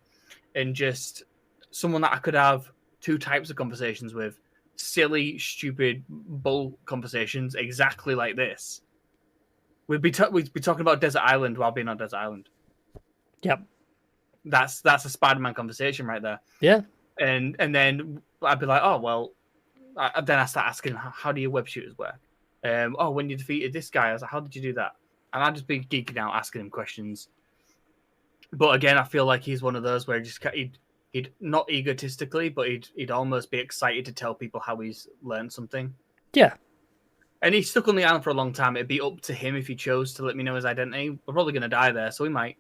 and just someone that I could have two types of conversations with. Silly, stupid, bull conversations, exactly like this. We'd be talking about Desert Island while being on Desert Island. Yep. That's a Spider-Man conversation right there. Yeah. And then I'd be like, oh well. Then I start asking, how do your web shooters work? Oh, when you defeated this guy, I was like, how did you do that? And I'd just be geeking out, asking him questions. But again, I feel like he's one of those where he'd not egotistically, but he'd almost be excited to tell people how he's learned something. Yeah. And he's stuck on the island for a long time. It'd be up to him if he chose to let me know his identity. We're probably going to die there, so we might.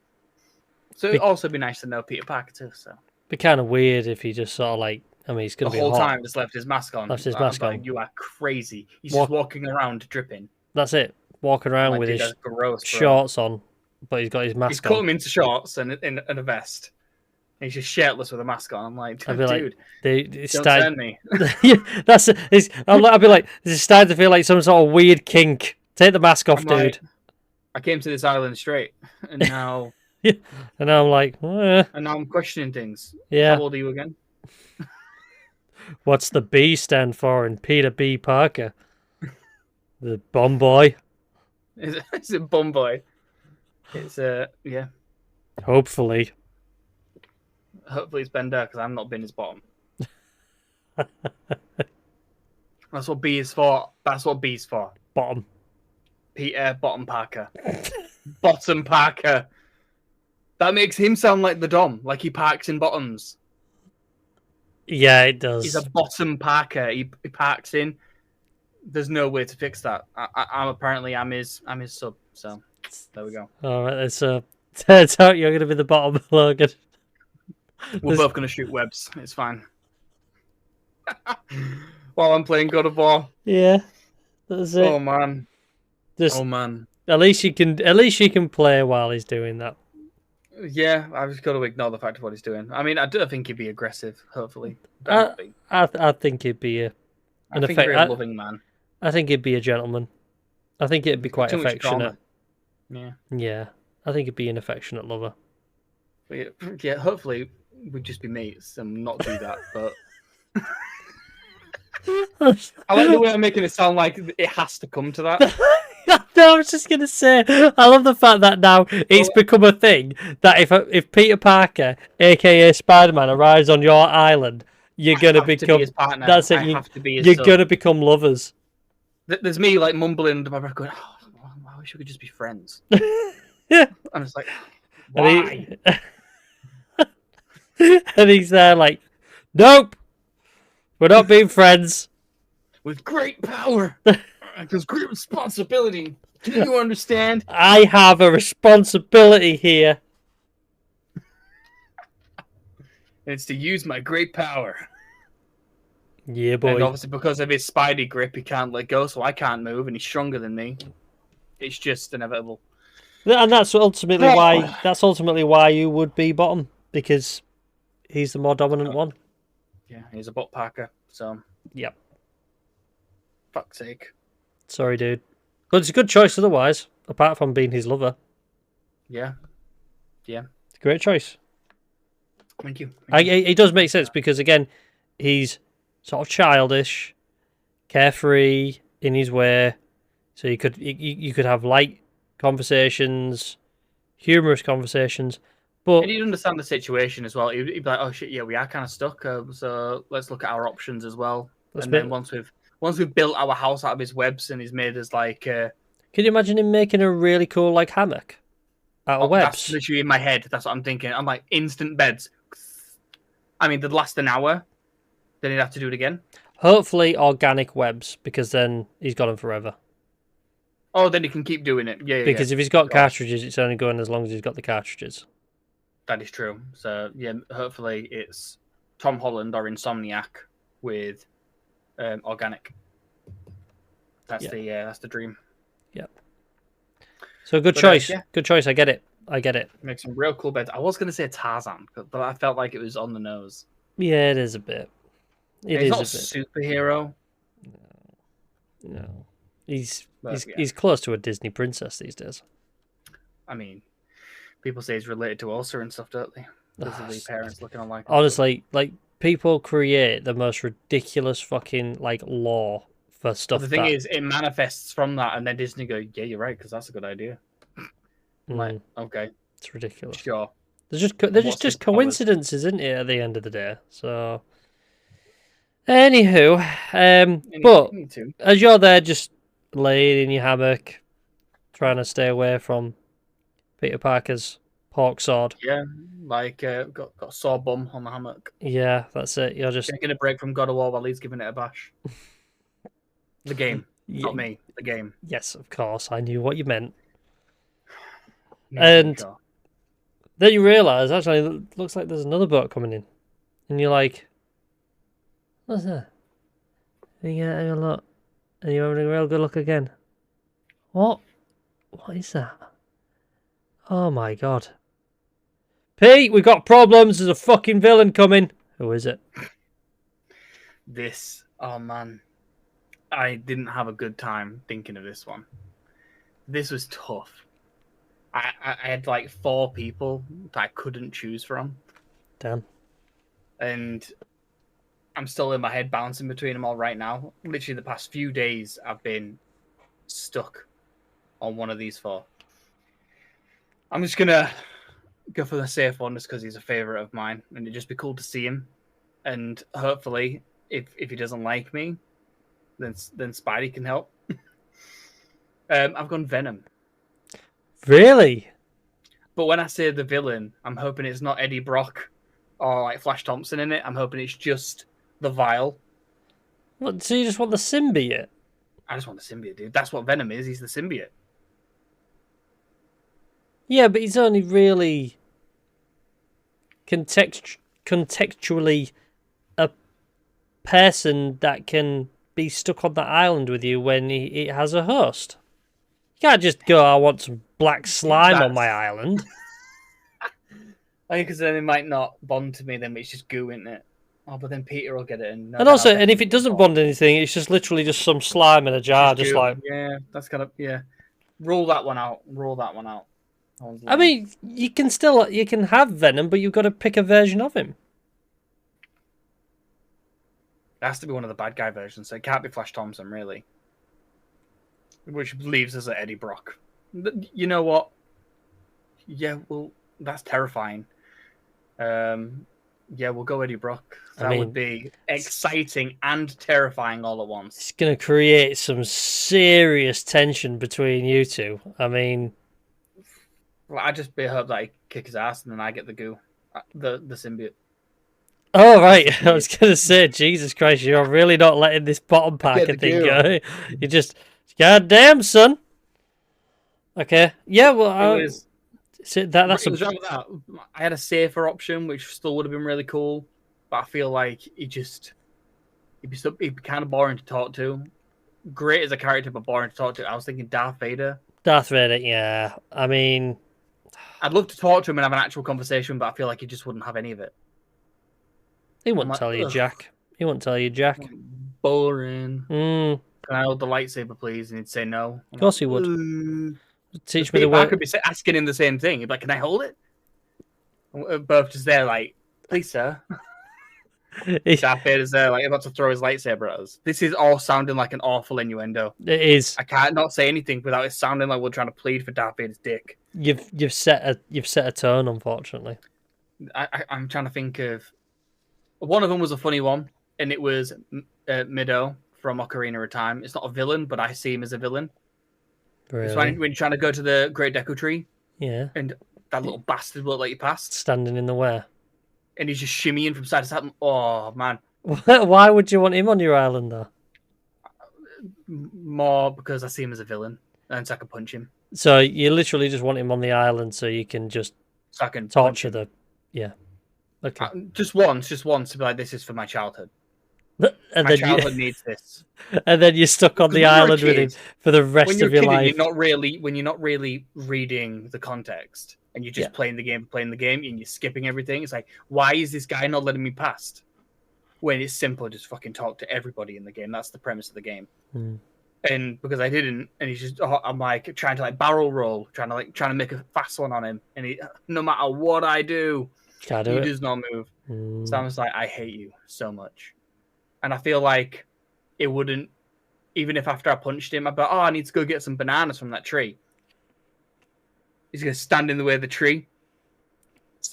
So it'd also be nice to know Peter Parker too. So Be kind of weird if he just sort of like, I mean, he's going to the be whole hot. time just left his mask on. Left his mask on. You are crazy. He's just walking around dripping. That's it. Walking around Like, with dude, his that's gross, bro. shorts on, but he's got his mask He's cut on. him into shorts and a vest. And he's just shirtless with a mask on. I'm like, I'd be like, dude, it's don't starting... turn me. Yeah, that's it. I'd be like, this is starting to feel like some sort of weird kink. Take the mask off, I'm dude. like, I came to this island straight, and now And now I'm like, and now I'm questioning things. yeah. How old are you again? What's the B stand for in Peter B. Parker? The bomb boy. It's a bum boy. It's yeah. Hopefully. Hopefully it's Ben there because I'm not been his bottom. That's what B is for. That's what B's for. Bottom. Peter Bottom Parker. Bottom Parker. That makes him sound like the Dom, like he parks in bottoms. Yeah, it does. He's a bottom parker. He parks in. There's no way to fix that. I'm his sub. So there we go. All right, then. So turns out you're going to be the bottom, Logan. We're both gonna shoot webs. It's fine. While I'm playing God of War. Yeah, that's it. Oh man. Just Oh man. at least you can play while he's doing that. Yeah, I've just got to ignore the fact of what he's doing. I mean, I do think he'd be aggressive. Hopefully. I think he'd be I think he'd be a loving man. I think he'd be a gentleman. I think it'd be quite Too much affectionate. drama. Yeah, I think he'd be an affectionate lover. But yeah, hopefully we'd just be mates and not do that. But I like the way I'm making it sound like it has to come to that. No, I was just gonna say, I love the fact that now it's become a thing that if Peter Parker, aka Spider-Man, arrives on your island, you're gonna become his partner. That's it. I have to be his You're son. gonna become lovers. There's me like mumbling under my breath, going, "Oh, I wish we could just be friends." Yeah. And it's like, why? And he's there like, nope, we're not being friends. With great power comes great responsibility. Can you understand? I have a responsibility here. And it's to use my great power. Yeah, boy. And obviously, because of his Spidey grip, he can't let go, so I can't move, and he's stronger than me. It's just inevitable. And that's ultimately why you would be bottom, because he's the more dominant one. Yeah, he's a butt packer. So Yep. fuck's sake. Sorry, dude. But it's a good choice otherwise, apart from being his lover. Yeah. It's a great choice. Thank you. It does make sense because, again, he's sort of childish, carefree in his way. So you could have light conversations, humorous conversations, but And he'd understand the situation as well. He'd be like, "Oh shit, yeah, we are kind of stuck. So let's look at our options as well." Then once we've built our house out of his webs and he's made us like, can you imagine him making a really cool like hammock out of webs? That's literally in my head. That's what I'm thinking. I'm like, instant beds. I mean, they'd last an hour. Then he'd have to do it again. Hopefully organic webs, because then he's got them forever. Oh, then he can keep doing it. Yeah. Because if he's got cartridges, it's only going as long as he's got the cartridges. That is true. So yeah, hopefully it's Tom Holland or Insomniac with organic. That's the dream. Yep. So good choice. Yeah. Good choice. I get it. Make some real cool beds. I was going to say Tarzan, but I felt like it was on the nose. Yeah, it is a bit. He's not a superhero. No. He's close to a Disney princess these days. I mean, people say he's related to Elsa and stuff, don't they? Because of the parents looking alike. Honestly, like, people create the most ridiculous fucking like lore for stuff. But the thing is, it manifests from that, and then Disney go, "Yeah, you're right, because that's a good idea." Like, okay, it's ridiculous. Sure, They're just coincidences, isn't it? At the end of the day, so. Anywho, but as you're there, just laying in your hammock, trying to stay away from Peter Parker's pork sword. Yeah, like got a sore bum on the hammock. Yeah, that's it. You're just taking a break from God of War while he's giving it a bash. The game, not me. The game. Yes, of course. I knew what you meant. And then you realise, actually, it looks like there's another boat coming in. And you're like, what's that? And you get a look. And you're having a real good look again. What? What is that? Oh my god. Pete, we've got problems. There's a fucking villain coming. Who is it? Oh man. I didn't have a good time thinking of this one. This was tough. I had like 4 people that I couldn't choose from. Damn. And I'm still in my head bouncing between them all right now. Literally the past few days I've been stuck on one of these 4. I'm just gonna go for the safe one just because he's a favourite of mine, and it'd just be cool to see him. And hopefully, if he doesn't like me, then Spidey can help. I've gone Venom. Really? But when I say the villain, I'm hoping it's not Eddie Brock or like Flash Thompson in it. I'm hoping it's just the Vial. What? So you just want the symbiote? I just want the symbiote, dude. That's what Venom is. He's the symbiote. Yeah, but he's only really contextually a person that can be stuck on that island with you when it has a host. You can't just go, I want some black slime on my island. I think because then it might not bond to me, then it's just goo, isn't it? Oh, but then Peter will get it. And also, and if it doesn't bond anything, it's just literally just some slime in a jar, just like... Yeah, that's kind of... Yeah. Rule that one out. I mean, you can have Venom, but you've got to pick a version of him. It has to be one of the bad guy versions, so it can't be Flash Thompson, really. Which leaves us at Eddie Brock. You know what? Yeah, well, that's terrifying. Yeah, we'll go Eddie Brock. That would be exciting and terrifying all at once. It's going to create some serious tension between you two. I mean... Well, I just hope that I kick his ass and then I get the goo. The symbiote. Oh, right. I was going to say, Jesus Christ, you're really not letting this bottom packer thing go. You just... Goddamn, son. Okay. Yeah, well... that's I had a safer option, which still would have been really cool, but I feel like he'd be kind of boring to talk to. Great as a character, but boring to talk to. I was thinking Darth Vader. Darth Vader, yeah. I mean, I'd love to talk to him and have an actual conversation, but I feel like he just wouldn't have any of it. He I'm wouldn't like, tell you, "Ugh, Jack. He wouldn't tell you, Jack. boring. Mm, Can I hold the lightsaber, please?" And he'd say no. I'm of like, course he would. "Ugh." Teach me Peter the way. Parker would be asking him the same thing. He'd be like, "Can I hold it?" And we're both just there, like, "Please, sir." It Darth Vader's there, like, about to throw his lightsaber at us. This is all sounding like an awful innuendo. is. I can't not say anything without it sounding like we're trying to plead for Darth Vader's dick. You've set a tone, unfortunately. I'm trying to think of one of them was a funny one, and it was Mido from Ocarina of Time. It's not a villain, but I see him as a villain. It's Really? when you're trying to go to the Great Deku Tree, Yeah. and that little bastard won't let you past, Standing in the way. and he's just shimmying from side to side. Oh man, Why would you want him on your island, though? more because I see him as a villain, and so I can punch him. So you literally just want him on the island so you can just So I can torture punch him. Yeah. Okay. Just once to be like, this is for my childhood. And My then childhood needs this. and then you're stuck on the Because when you're a island with him kid- for the When rest you're of a your kid, and life. you're not really reading the context, and you're just Yeah. playing the game, and you're skipping everything. It's like, why is this guy not letting me past? When it's simple, just fucking talk to everybody in the game. That's the premise of the game. Hmm. And because I didn't, and he's just, I'm like trying to like barrel roll, trying to make a fast one on him, and no matter what I do, Can't he do it. does not move. Hmm. So I'm just like, I hate you so much, and I feel like it wouldn't, even if after I punched him, I'd be like, oh, I need to go get some bananas from that tree. He's gonna stand in the way of the tree.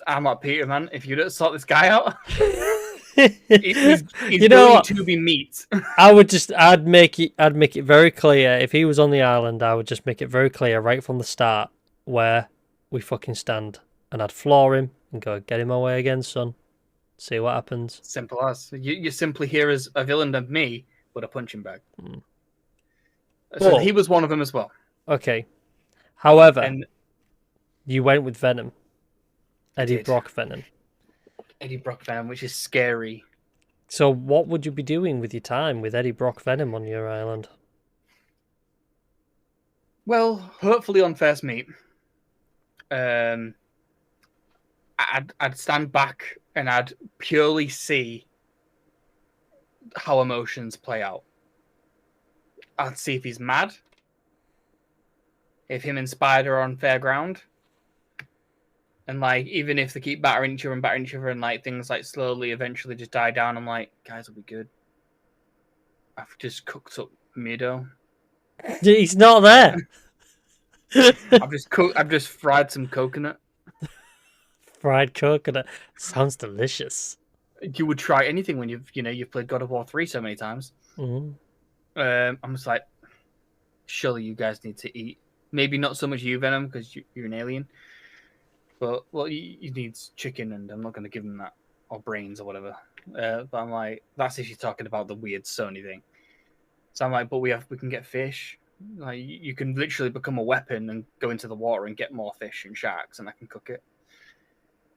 I'm like, Peter, man, if you don't sort this guy out, he's You know going what? to be meat. I'd make it very clear if he was on the island. I would just make it very clear right from the start where we fucking stand, and I'd floor him and go, get him away again, son. See what happens. Simple as you're simply here as a villain of me with a punching bag. Mm. So Well- he was one of them as well. Okay. However, And you went with Venom. Eddie did. Brock Venom. Eddie Brock Venom, which is scary. So what would you be doing with your time with Eddie Brock Venom on your island? Well, hopefully on first meet, I'd stand back and I'd purely see how emotions play out. I'd see if he's mad, if him and Spider are on fair ground, and like even if they keep battering each other and like things like slowly eventually just die down, I'm like, guys will be good. I've just cooked up Mido. He's not there. I've just fried some coconut. Fried coconut sounds delicious. You would try anything when you've played God of War 3 so many times. Mm. I'm just like, surely you guys need to eat. Maybe not so much you, Venom, because you're an alien. But well, you need chicken, and I'm not going to give him that, or brains or whatever. But I'm like, that's if you're talking about the weird Sony thing. So I'm like, but we can get fish. Like you can literally become a weapon and go into the water and get more fish and sharks, and I can cook it.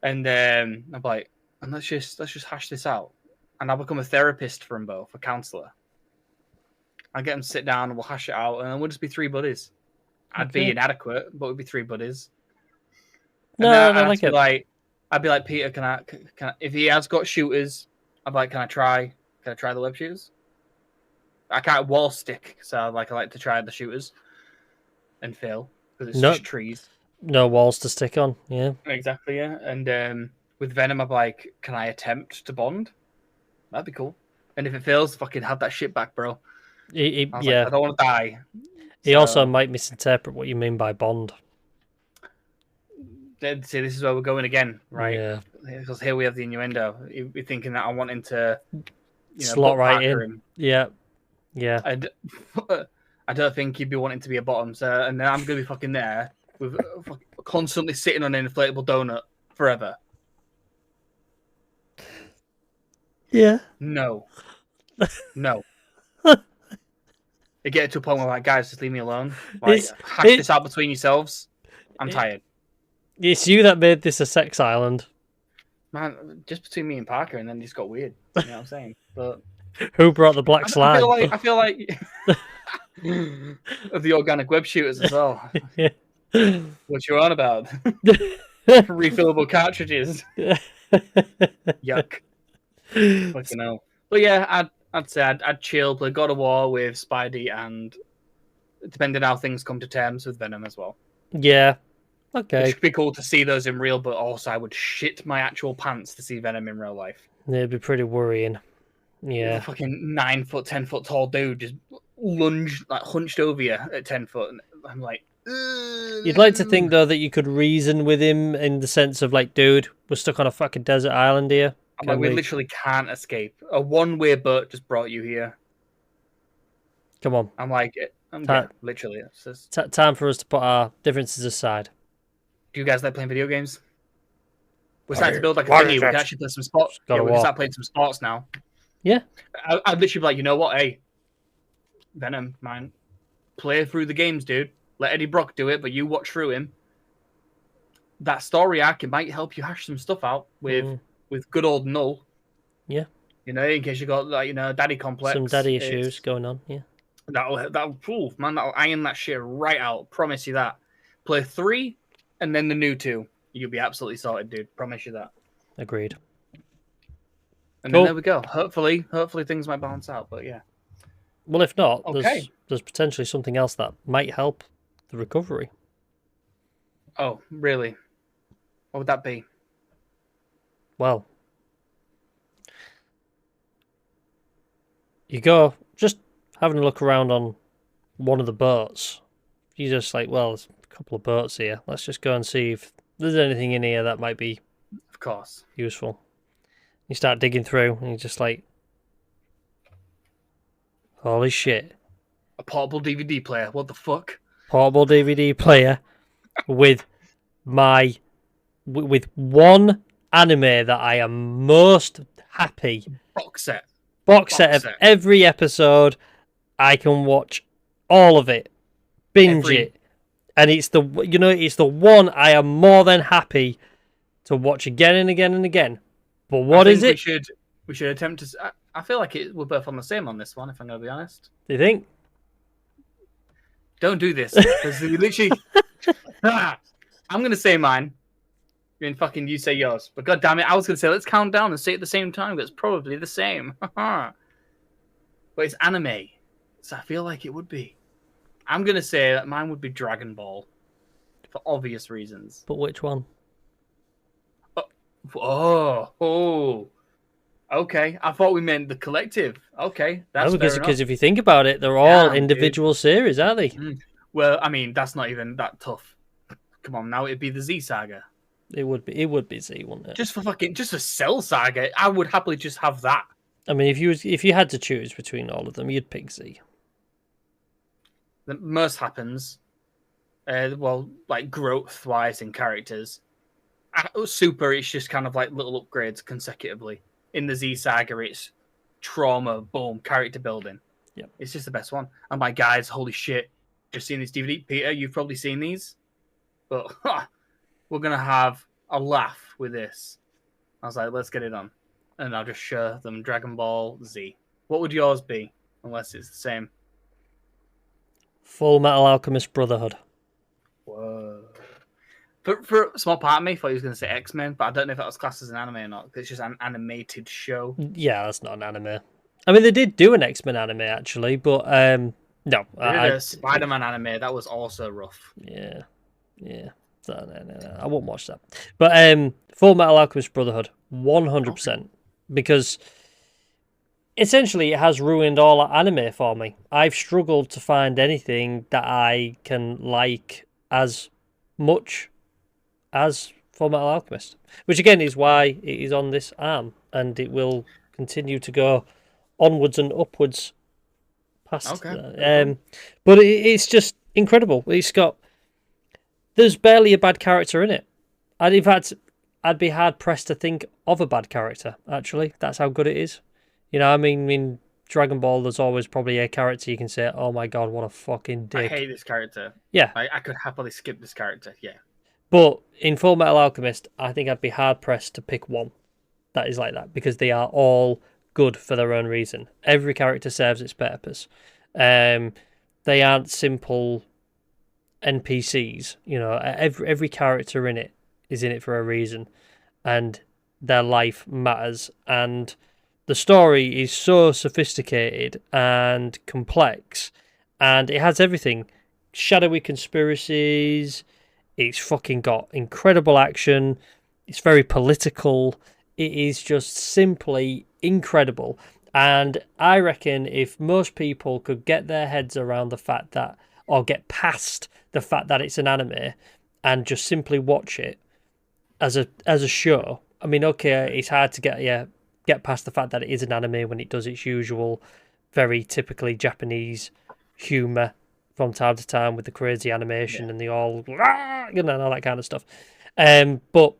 And I'm like, and let's just hash this out, and I'll become a therapist for them both, a counselor. I'll get them to sit down and we'll hash it out, and then we'll just be three buddies. I'd be Okay. inadequate, but we'd be three buddies. No, And I I'd like be it. like, I'd be like, Peter, can I, if he has got shooters, I'd be like, can I try the web shooters? I can't wall stick, so I like to try the shooters and fail because it's No. just trees. No walls to stick on. Yeah. Exactly, yeah. And with Venom, I'm like, can I attempt to bond? That'd be cool. And if it fails, fucking have that shit back, bro. I was Yeah. like, I don't want to die. He So- also might misinterpret what you mean by bond. See, this is where we're going again, right? Yeah. Because here we have the innuendo. You're thinking that I want him to, Slot butt right Parker in. him. Yeah. Yeah. I don't think he'd be wanting to be a bottom. So, and then I'm gonna be fucking there with constantly sitting on an inflatable donut forever. Yeah. No, no. They get to a point where like, guys, just leave me alone. Like, hash this out between yourselves. I'm tired, It's you that made this a sex island. man. Just between me and Parker, and then it just got weird. You know what I'm saying? But Who brought the black I slime? feel like of the organic web shooters as well. What you on about? Refillable cartridges. Yuck. Fucking hell. But yeah, I'd say I'd chill, play God of War with Spidey, and depending how things come to terms with Venom as well. Yeah. It Okay. should be cool to see those in real, but also I would shit my actual pants to see Venom in real life. It'd be pretty worrying. Yeah. Yeah. Fucking 9 foot, 10 foot tall dude just hunched over you at 10 foot. And I'm like, You'd like to think though that you could reason with him in the sense of like, dude, we're stuck on a fucking desert island here. I'm like, we literally can't escape. A one-way boat just brought you here. Come on. I'm like, yeah, literally. It's just... Time for us to put our differences aside. Do you guys like playing video games? We're starting to build like a thingy. We can actually play some sports. Yeah, we can start playing some sports now. Yeah. I'd literally be like, you know what? Hey, Venom, man, play through the games, dude. Let Eddie Brock do it, but you watch through him. That story arc, it might help you hash some stuff out with good old Null. Yeah. You know, in case you got like, daddy complex. Some daddy issues going on, yeah. That'll iron that shit right out. Promise you that. Play 3 and then the new 2. You'll be absolutely sorted, dude. Promise you that. Agreed. And then there we go. Hopefully things might balance out, but yeah. Well, if not, okay. there's potentially something else that might help the recovery. Oh, really? What would that be? Well, you go just having a look around on one of the boats. You just like, well, there's a couple of boats here. Let's just go and see if there's anything in here that might be, of course, useful. You start digging through, and you're just like, holy shit! A portable DVD player. What the fuck? Portable DVD player with with one anime that I am most happy. Box set of every episode. I can watch all of it, binge it, and it's the one I am more than happy to watch again and again and again. But what is it? We should attempt to. I feel like we're both on the same on this one. If I'm going to be honest. Do you think? Don't do this because you literally. I'm going to say mine. And fucking you say yours. But god damn it, I was going to say let's count down and say it at the same time. But it's probably the same. But it's anime, so I feel like it would be. I'm going to say that mine would be Dragon Ball, for obvious reasons. But which one? Oh. Okay, I thought we meant the collective. Okay, that's because if you think about it, they're all individual series, aren't they? Well, I mean, that's not even that tough. Come on, now it'd be the Z Saga. It would be Z, wouldn't it? Just for Cell Saga, I would happily just have that. I mean, if you had to choose between all of them, you'd pick Z. The most happens, like growth-wise in characters. Super, it's just kind of like little upgrades consecutively. In the Z Saga, it's trauma, boom, character building. Yeah, it's just the best one. And my guys, holy shit, just seen this DVD. Peter, you've probably seen these, but we're gonna have a laugh with this. I was like, let's get it on, and I'll just show them Dragon Ball Z. What would yours be, unless it's the same? Full Metal Alchemist Brotherhood. Whoa. For a small part of me, I thought he was going to say X-Men, but I don't know if that was classed as an anime or not. It's just an animated show. Yeah, that's not an anime. I mean, they did do an X-Men anime, actually, but no. A Spider-Man anime, that was also rough. Yeah. No, I won't watch that. But Full Metal Alchemist Brotherhood, 100%. Okay. Because essentially it has ruined all anime for me. I've struggled to find anything that I can like as much as Full Metal Alchemist, which again is why it is on this arm, and it will continue to go onwards and upwards past that. But it's just incredible. There's barely a bad character in it. In fact, I'd be hard pressed to think of a bad character, actually. That's how good it is. You know, I mean, in Dragon Ball, there's always probably a character you can say, oh my god, what a fucking dick. I hate this character. Yeah. I could happily skip this character, yeah. But in Full Metal Alchemist, I think I'd be hard-pressed to pick one that is like that, because they are all good for their own reason. Every character serves its purpose. They aren't simple NPCs. You know, every character in it is in it for a reason, and their life matters. And the story is so sophisticated and complex, and it has everything. Shadowy conspiracies. It's fucking got incredible action. It's very political. It is just simply incredible. And I reckon if most people could get their heads around the fact that, or get past the fact that it's an anime, and just simply watch it as a show. I mean, okay, it's hard to get past the fact that it is an anime when it does its usual, very typically Japanese humor from time to time with the crazy animation and the all, and all that kind of stuff. But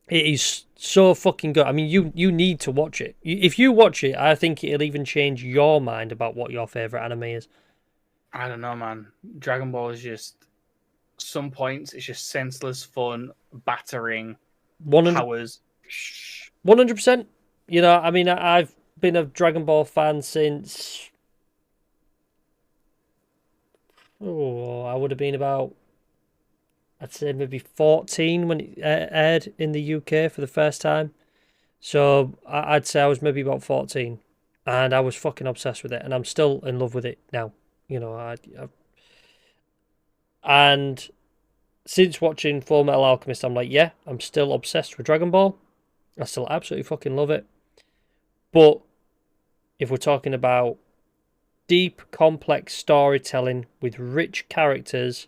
it is so fucking good. I mean, you need to watch it. If you watch it, I think it'll even change your mind about what your favorite anime is. I don't know, man. Dragon Ball is just some points. It's just senseless fun, battering, 100%. 100%. You know, I mean, I've been a Dragon Ball fan since. Oh, I would have been about, I'd say maybe 14 when it aired in the UK for the first time. So I'd say I was maybe about 14, and I was fucking obsessed with it, and I'm still in love with it now. You know, and since watching Full Metal Alchemist, I'm like, yeah, I'm still obsessed with Dragon Ball. I still absolutely fucking love it. But if we're talking about deep, complex storytelling with rich characters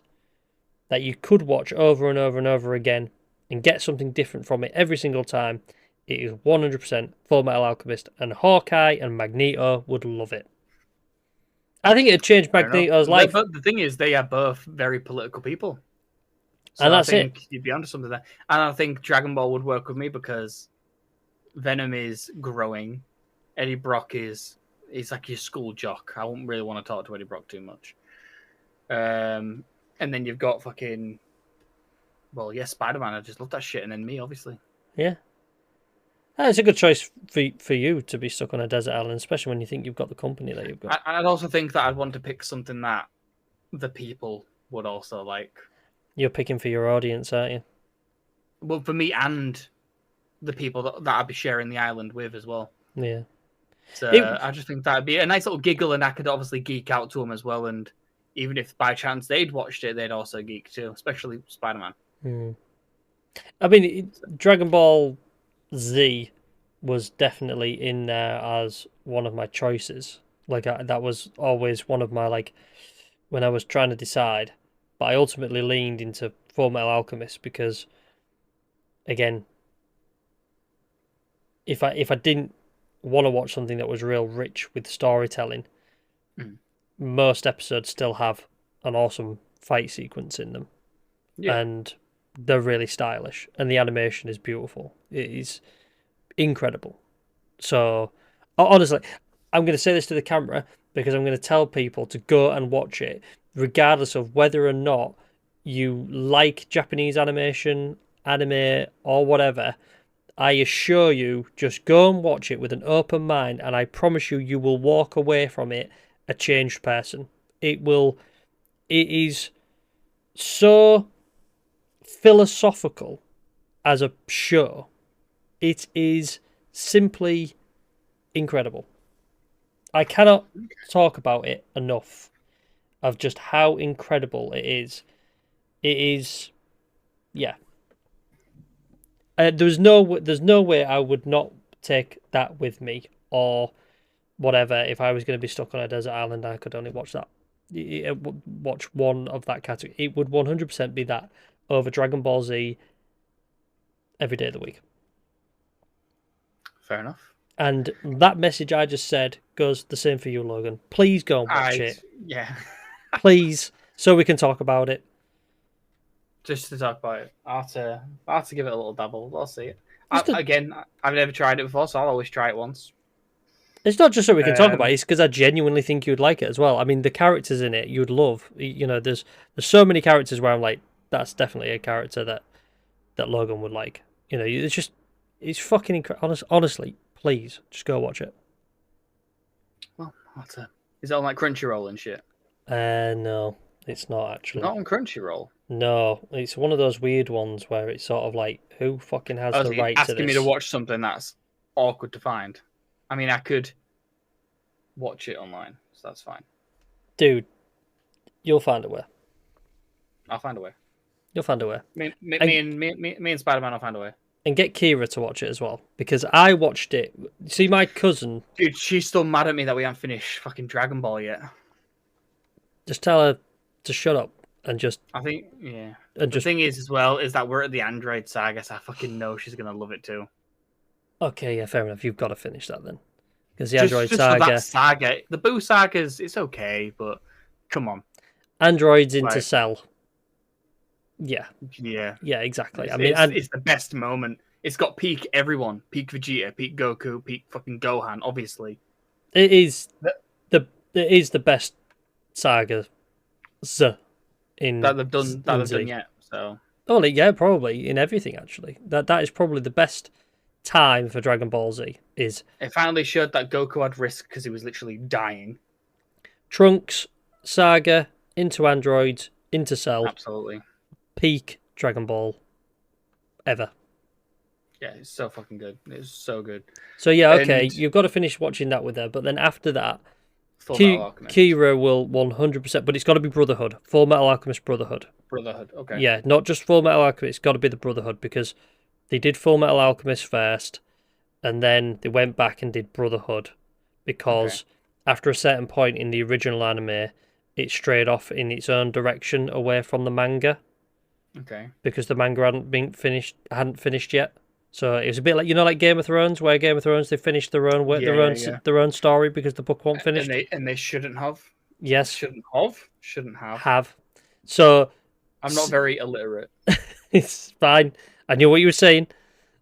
that you could watch over and over and over again and get something different from it every single time, it is 100% Full Metal Alchemist, and Hawkeye and Magneto would love it. I think it'd change Magneto's life. But the thing is, they are both very political people. So And that's I think you'd be onto something there. And I think Dragon Ball would work with me because Venom is growing. Eddie Brock he's like your school jock. I wouldn't really want to talk to Eddie Brock too much. And then you've got fucking, well, yeah, Spider-Man. I just love that shit. And then me, obviously. Yeah. It's a good choice for you to be stuck on a desert island, especially when you think you've got the company that you've got. I'd also think that I'd want to pick something that the people would also like. You're picking for your audience, aren't you? Well, for me and the people that I'd be sharing the island with as well. Yeah. So I just think that'd be a nice little giggle, and I could obviously geek out to them as well. And even if by chance they'd watched it, they'd also geek too, especially Spider-Man. I mean, Dragon Ball Z was definitely in there as one of my choices. Like, that was always one of my, like, when I was trying to decide. But I ultimately leaned into Full Metal Alchemist because, again, if I didn't want to watch something that was real rich with storytelling, most episodes still have an awesome fight sequence in them. Yeah. And they're really stylish, and the animation is beautiful. It is incredible. So, honestly, I'm going to say this to the camera because I'm going to tell people to go and watch it, regardless of whether or not you like Japanese animation, anime, or whatever. I assure you, just go and watch it with an open mind, and I promise you, you will walk away from it a changed person. It is so philosophical as a show. It is simply incredible. I cannot talk about it enough of just how incredible it is. It is, yeah. There's no way I would not take that with me or whatever. If I was going to be stuck on a desert island, I could only watch that. Watch one of that category. It would 100% be that over Dragon Ball Z every day of the week. Fair enough. And that message I just said goes the same for you, Logan. Please go and watch it. Yeah. Please, so we can talk about it. Just to talk about it. I'll have to give it a little dabble. I'll see it. Again, I've never tried it before, so I'll always try it once. It's not just so we can talk about it, it's because I genuinely think you'd like it as well. I mean, the characters in it, you'd love. You know, there's so many characters where I'm like, that's definitely a character that Logan would like. You know, it's fucking incredible. Honestly, please, just go watch it. Well, is that on like Crunchyroll and shit? No, it's not actually. Not on Crunchyroll? No, it's one of those weird ones where it's sort of like, who fucking has the right to this? Asking me to watch something that's awkward to find. I mean, I could watch it online, so that's fine. Dude, you'll find a way. I'll find a way. You'll find a way. Me And- and Spider-Man will find a way. And get Kira to watch it as well, because I watched it. See, my cousin. Dude, she's still mad at me that we haven't finished fucking Dragon Ball yet. Just tell her to shut up and just. I think, yeah. And The just. thing is, as well, is that we're at the Android saga, so I fucking know she's gonna love it too. Okay, yeah, fair enough. You've got to finish that then, because the Just Android for saga. that saga, the Boo saga's it's okay, but come on, Androids into Right. Cell. Yeah, yeah. yeah, exactly. It's, I mean, it's the best moment. It's got peak everyone, peak Vegeta, peak Goku, peak fucking Gohan, obviously. it is The- it is the best saga in That they've done Z. yet. So Oh, yeah, probably in everything actually. That is probably the best time for Dragon Ball Z. Is it finally showed that Goku had risk because he was literally dying. Trunks saga into Androids into Cell, Absolutely. peak Dragon Ball ever. Yeah, it's so fucking good. It's so good. So yeah, okay, And- you've got to finish watching that with her, but then after that, Full Metal Alchemist. Kira will 100%, but it's got to be Brotherhood, Full Metal Alchemist Brotherhood. Brotherhood. Okay. Yeah, not just Full Metal Alchemist. It's got to be the Brotherhood because they did Full Metal Alchemist first, and then they went back and did Brotherhood because after a certain point in the original anime, it strayed off in its own direction away from the manga Okay. because the manga hadn't finished yet. So it was a bit like like Game of Thrones, where Game of Thrones they finished their own Yeah. their own story because the book wasn't finished. And they shouldn't have. Yes, Shouldn't have. have. So I'm not very illiterate. it's fine. I knew what you were saying.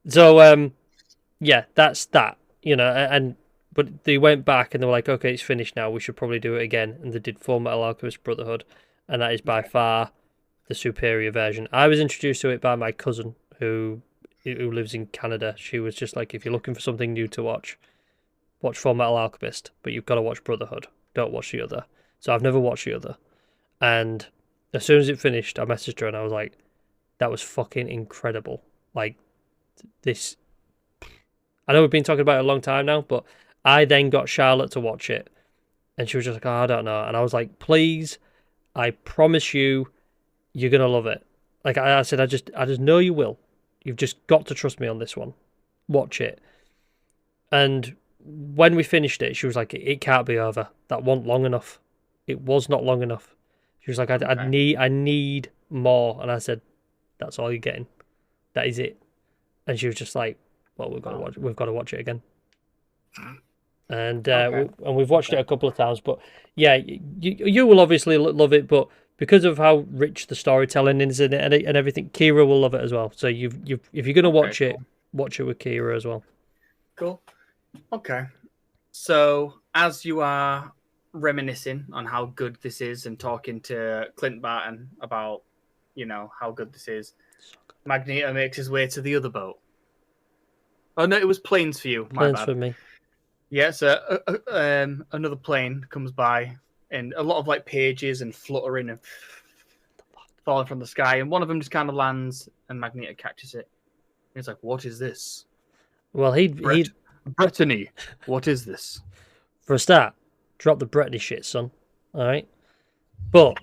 So yeah, that's that. But they went back and they were like, okay, it's finished now. We should probably do it again. And they did Full Metal Alchemist Brotherhood, and that is by far the superior version. I was introduced to it by my cousin who lives in Canada. She was just like, if you're looking for something new to watch Full Metal Alchemist, but you've got to watch Brotherhood. Don't watch the other. So I've never watched the other. And as soon as it finished, I messaged her and I was like, that was fucking incredible. Like, this. I know we've been talking about it a long time now, but I then got Charlotte to watch it. And she was just like, oh, I don't know. And I was like, please, I promise you, you're going to love it. Like I said, I just know you will. You've just got to trust me on this one. Watch it. And when we finished it, she was like, it can't be over. That wasn't long enough. It was not long enough. She was like, I need more. And I said, that's all you're getting. That is it. And she was just like, well, we've got to watch it again. And we've watched it a couple of times. But yeah, you will obviously love it, but because of how rich the storytelling is in it and everything, Kira will love it as well. So if you're gonna watch it, watch it with Kira as well. Cool. Okay. So as you are reminiscing on how good this is and talking to Clint Barton about, how good this is, Magneto makes his way to the other boat. Oh no, it was planes for you. My Plans bad. for me. Yeah, so another plane comes by, and a lot of pages and fluttering and falling from the sky, and one of them just kind of lands, and Magneto catches it. And he's like, "What is this?" Well, he'd Brittany, what is this? for a start, drop the Brittany shit, son. All right, but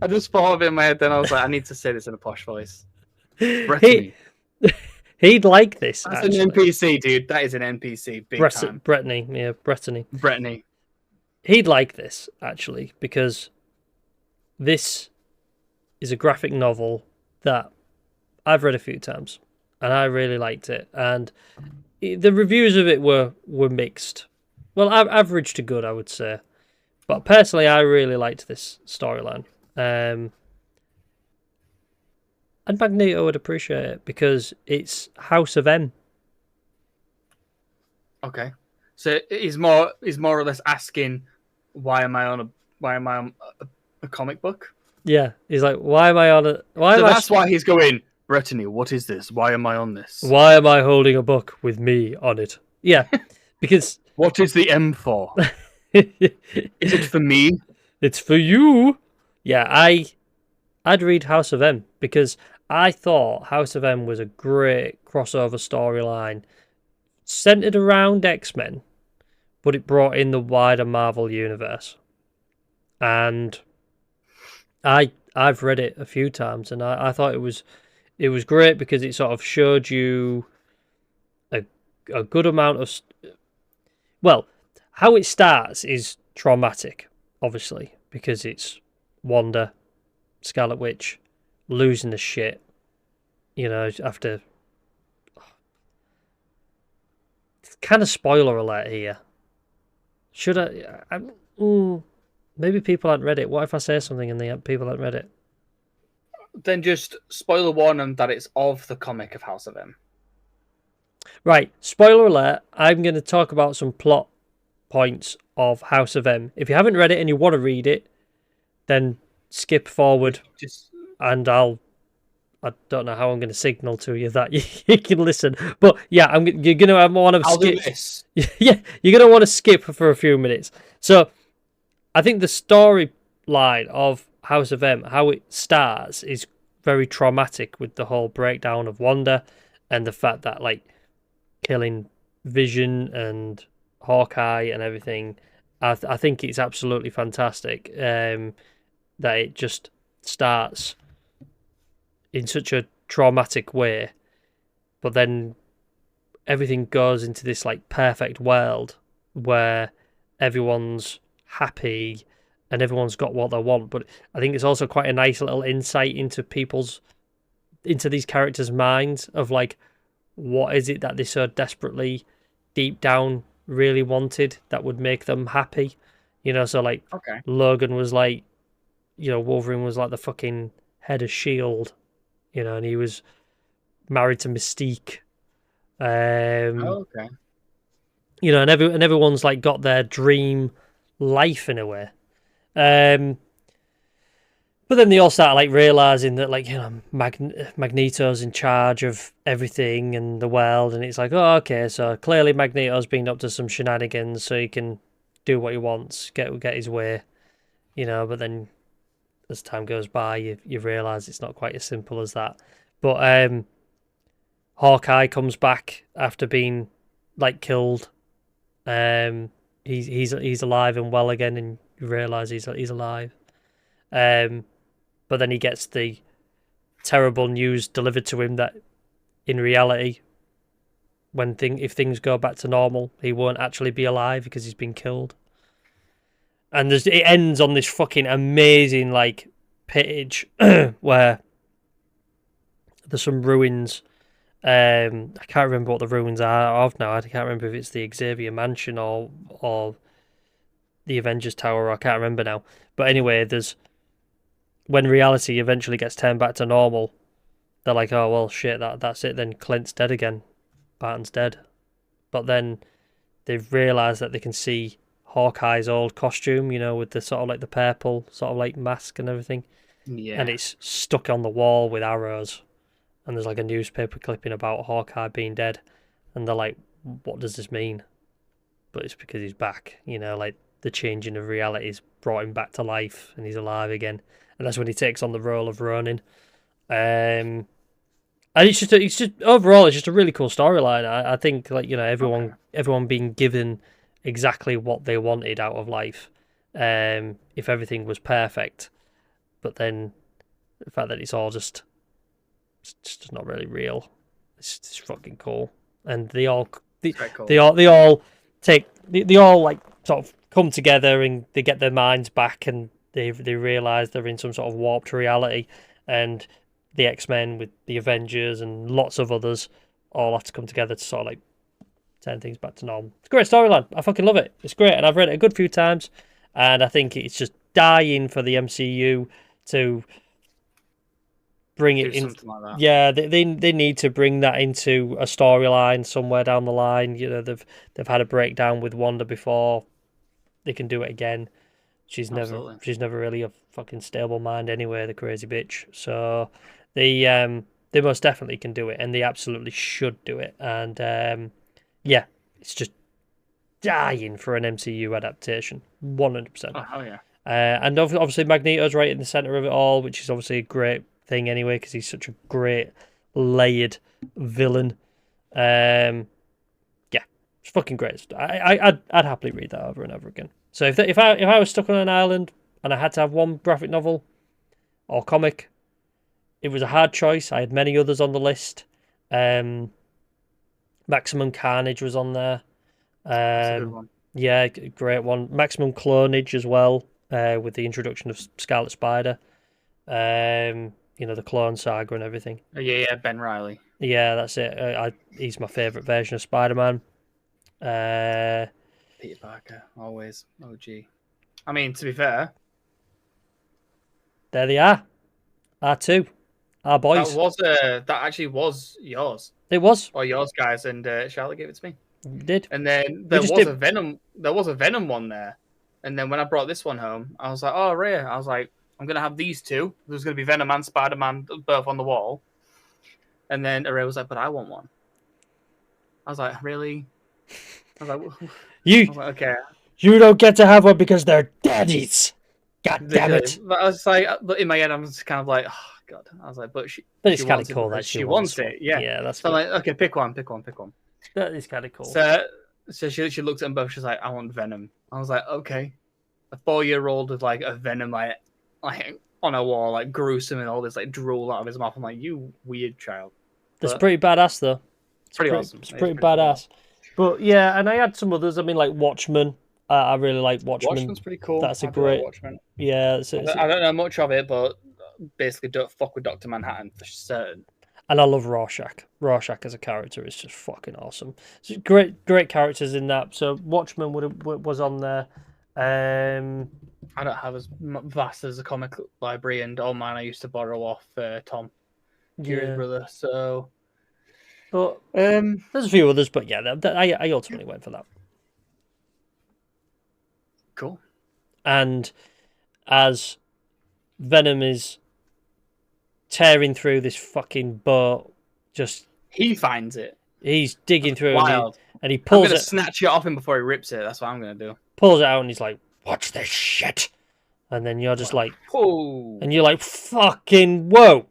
I just thought of it in my head, then I was like, I need to say this in a posh voice. Brittany. he'd like this. That's actually. an NPC, dude. That is an NPC, big time. Brittany, yeah, Brittany. Brittany. He'd like this, actually, because this is a graphic novel that I've read a few times, and I really liked it. And the reviews of it were mixed. Well, average to good, I would say. But personally, I really liked this storyline. And Magneto would appreciate it, because it's House of M. Okay. So he's more or less asking, why am I on a comic book? Yeah, he's like, why am I on a... Why he's going, Brittany, what is this? Why am I on this? Why am I holding a book with me on it? Yeah, because... What is the M for? Is it for me? It's for you. Yeah, I'd read House of M, because I thought House of M was a great crossover storyline centered around X-Men, but it brought in the wider Marvel universe. And I've read it a few times, and I thought it was great because it sort of showed you a good amount of well, how it starts is traumatic, obviously, because it's Wanda, Scarlet Witch, losing the shit, after kind of spoiler alert here. Should maybe people haven't read it. What if I say something and people haven't read it? Then just spoiler warn them that it's of the comic of House of M. Right, spoiler alert. I'm going to talk about some plot points of House of M. If you haven't read it and you want to read it, then skip forward, and I don't know how I'm going to signal to you that you can listen. But yeah, you're going to want to skip. Do this. Yeah, you're going to want to skip for a few minutes. So I think the storyline of House of M, how it starts, is very traumatic with the whole breakdown of Wanda and the fact that, like, killing Vision and Hawkeye and everything. I think it's absolutely fantastic that it just starts in such a traumatic way, but then everything goes into this like perfect world where everyone's happy and everyone's got what they want. But I think it's also quite a nice little insight into these characters' minds of like, what is it that they so desperately deep down really wanted that would make them happy? So like, okay. Logan was like, Wolverine was like the fucking head of S.H.I.E.L.D., and he was married to Mystique. Okay. And everyone's like got their dream life in a way. But then they all start like realizing that, like, Magneto's in charge of everything and the world, and it's like, oh, okay, so clearly Magneto's been up to some shenanigans, so he can do what he wants, get his way, But then, as time goes by, you realize it's not quite as simple as that. But Hawkeye comes back after being like killed. He's alive and well again, and you realize he's alive. But then he gets the terrible news delivered to him that in reality, if things go back to normal, he won't actually be alive because he's been killed. And it ends on this fucking amazing like page where there's some ruins. I can't remember what the ruins are of now. I can't remember if it's the Xavier Mansion or the Avengers Tower. I can't remember now. But anyway, when reality eventually gets turned back to normal, they're like, oh, well, shit, that's it. Then Clint's dead again. Barton's dead. But then they've realised that they can see Hawkeye's old costume, with the sort of like the purple sort of like mask and everything. Yeah. And it's stuck on the wall with arrows. And there's like a newspaper clipping about Hawkeye being dead. And they're like, what does this mean? But it's because he's back, like the changing of realities brought him back to life and he's alive again. And that's when he takes on the role of Ronin. And it's just overall, it's just a really cool storyline. I think, like, everyone being given exactly what they wanted out of life. If everything was perfect, but then the fact that it's just not really real. It's fucking cool. And they all like sort of come together and they get their minds back and they realise they're in some sort of warped reality, and the X-Men with the Avengers and lots of others all have to come together to sort of like turn things back to normal. It's a great storyline. I fucking love it. It's great, and I've read it a good few times, and I think it's just dying for the MCU to bring it in. Something like that. Yeah, they need to bring that into a storyline somewhere down the line. They've had a breakdown with Wanda before. They can do it again. She's never really a fucking stable mind anyway, the crazy bitch. So they most definitely can do it, and they absolutely should do it. And yeah, it's just dying for an MCU adaptation, 100%. Oh hell yeah! And obviously Magneto's right in the center of it all, which is obviously a great thing anyway, because he's such a great layered villain. Yeah, it's fucking great. I'd happily read that over and over again. So if I was stuck on an island and I had to have one graphic novel or comic, it was a hard choice. I had many others on the list. Maximum Carnage was on there. That's a good one. Yeah, great one. Maximum Clonage as well, with the introduction of Scarlet Spider. The Clone Saga and everything. Oh, yeah, Ben Reilly. Yeah, that's it. He's my favourite version of Spider-Man. Peter Parker, always OG. I mean, to be fair, There they are. R2. Our boys. that actually was yours. It was. Or yours, guys, and Charlotte gave it to me. Did. And then there was a Venom one there. And then when I brought this one home, I was like, oh, rare. I was like, I'm going to have these two. There's going to be Venom and Spider-Man both on the wall. And then Array was like, but I want one. I was like, really? I was like, okay. You don't get to have one because they're daddies. God damn it. But I was like, but in my head, I'm just kind of like, oh, God. I was like, but it's kind of cool that she wants it. Yeah. Yeah, that's so I'm like, okay, pick one. That is kind of cool. So she looked at them both. She's like, I want Venom. I was like, okay. A 4-year-old with like a Venom like on a wall, like gruesome and all this like drool out of his mouth. I'm like, you weird child. That's pretty badass though. It's pretty awesome. It's pretty badass. Cool. But yeah, and I had some others. I mean, like Watchmen. I really like Watchmen. Watchmen's pretty cool. That's a great. Watchmen. Yeah, I don't know much of it, but basically, don't fuck with Dr. Manhattan for certain. And I love Rorschach. Rorschach as a character is just fucking awesome. So great characters in that. So Watchmen was on there. I don't have as vast as a comic library, and all mine I used to borrow off Tom, Kira's brother. So, but there's a few others, but yeah, I ultimately went for that. Cool. And as Venom is tearing through this fucking boat, he finds it. He's digging through wild. And he pulls I'm gonna snatch it off him before he rips it. That's what I'm gonna do. Pulls it out and he's like, "Watch this shit," and then you're just like, "Whoa!" And you're like, "Fucking whoa!"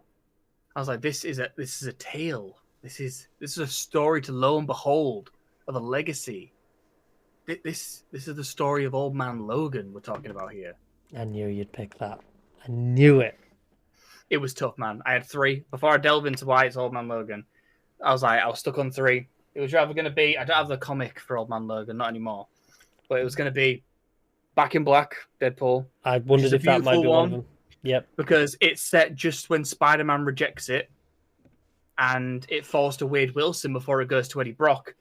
I was like, "This is a tale. This is a story to lo and behold of a legacy. This is the story of Old Man Logan we're talking about here." I knew you'd pick that. I knew it. It was tough, man. I had 3 before I delved into why it's Old Man Logan. I was stuck on 3. It was either going to be, I don't have the comic for Old Man Logan, not anymore, but it was going to be Back in Black, Deadpool. I wondered if that might be one of them. Yep. Because it's set just when Spider-Man rejects it, and it falls to Wade Wilson before it goes to Eddie Brock,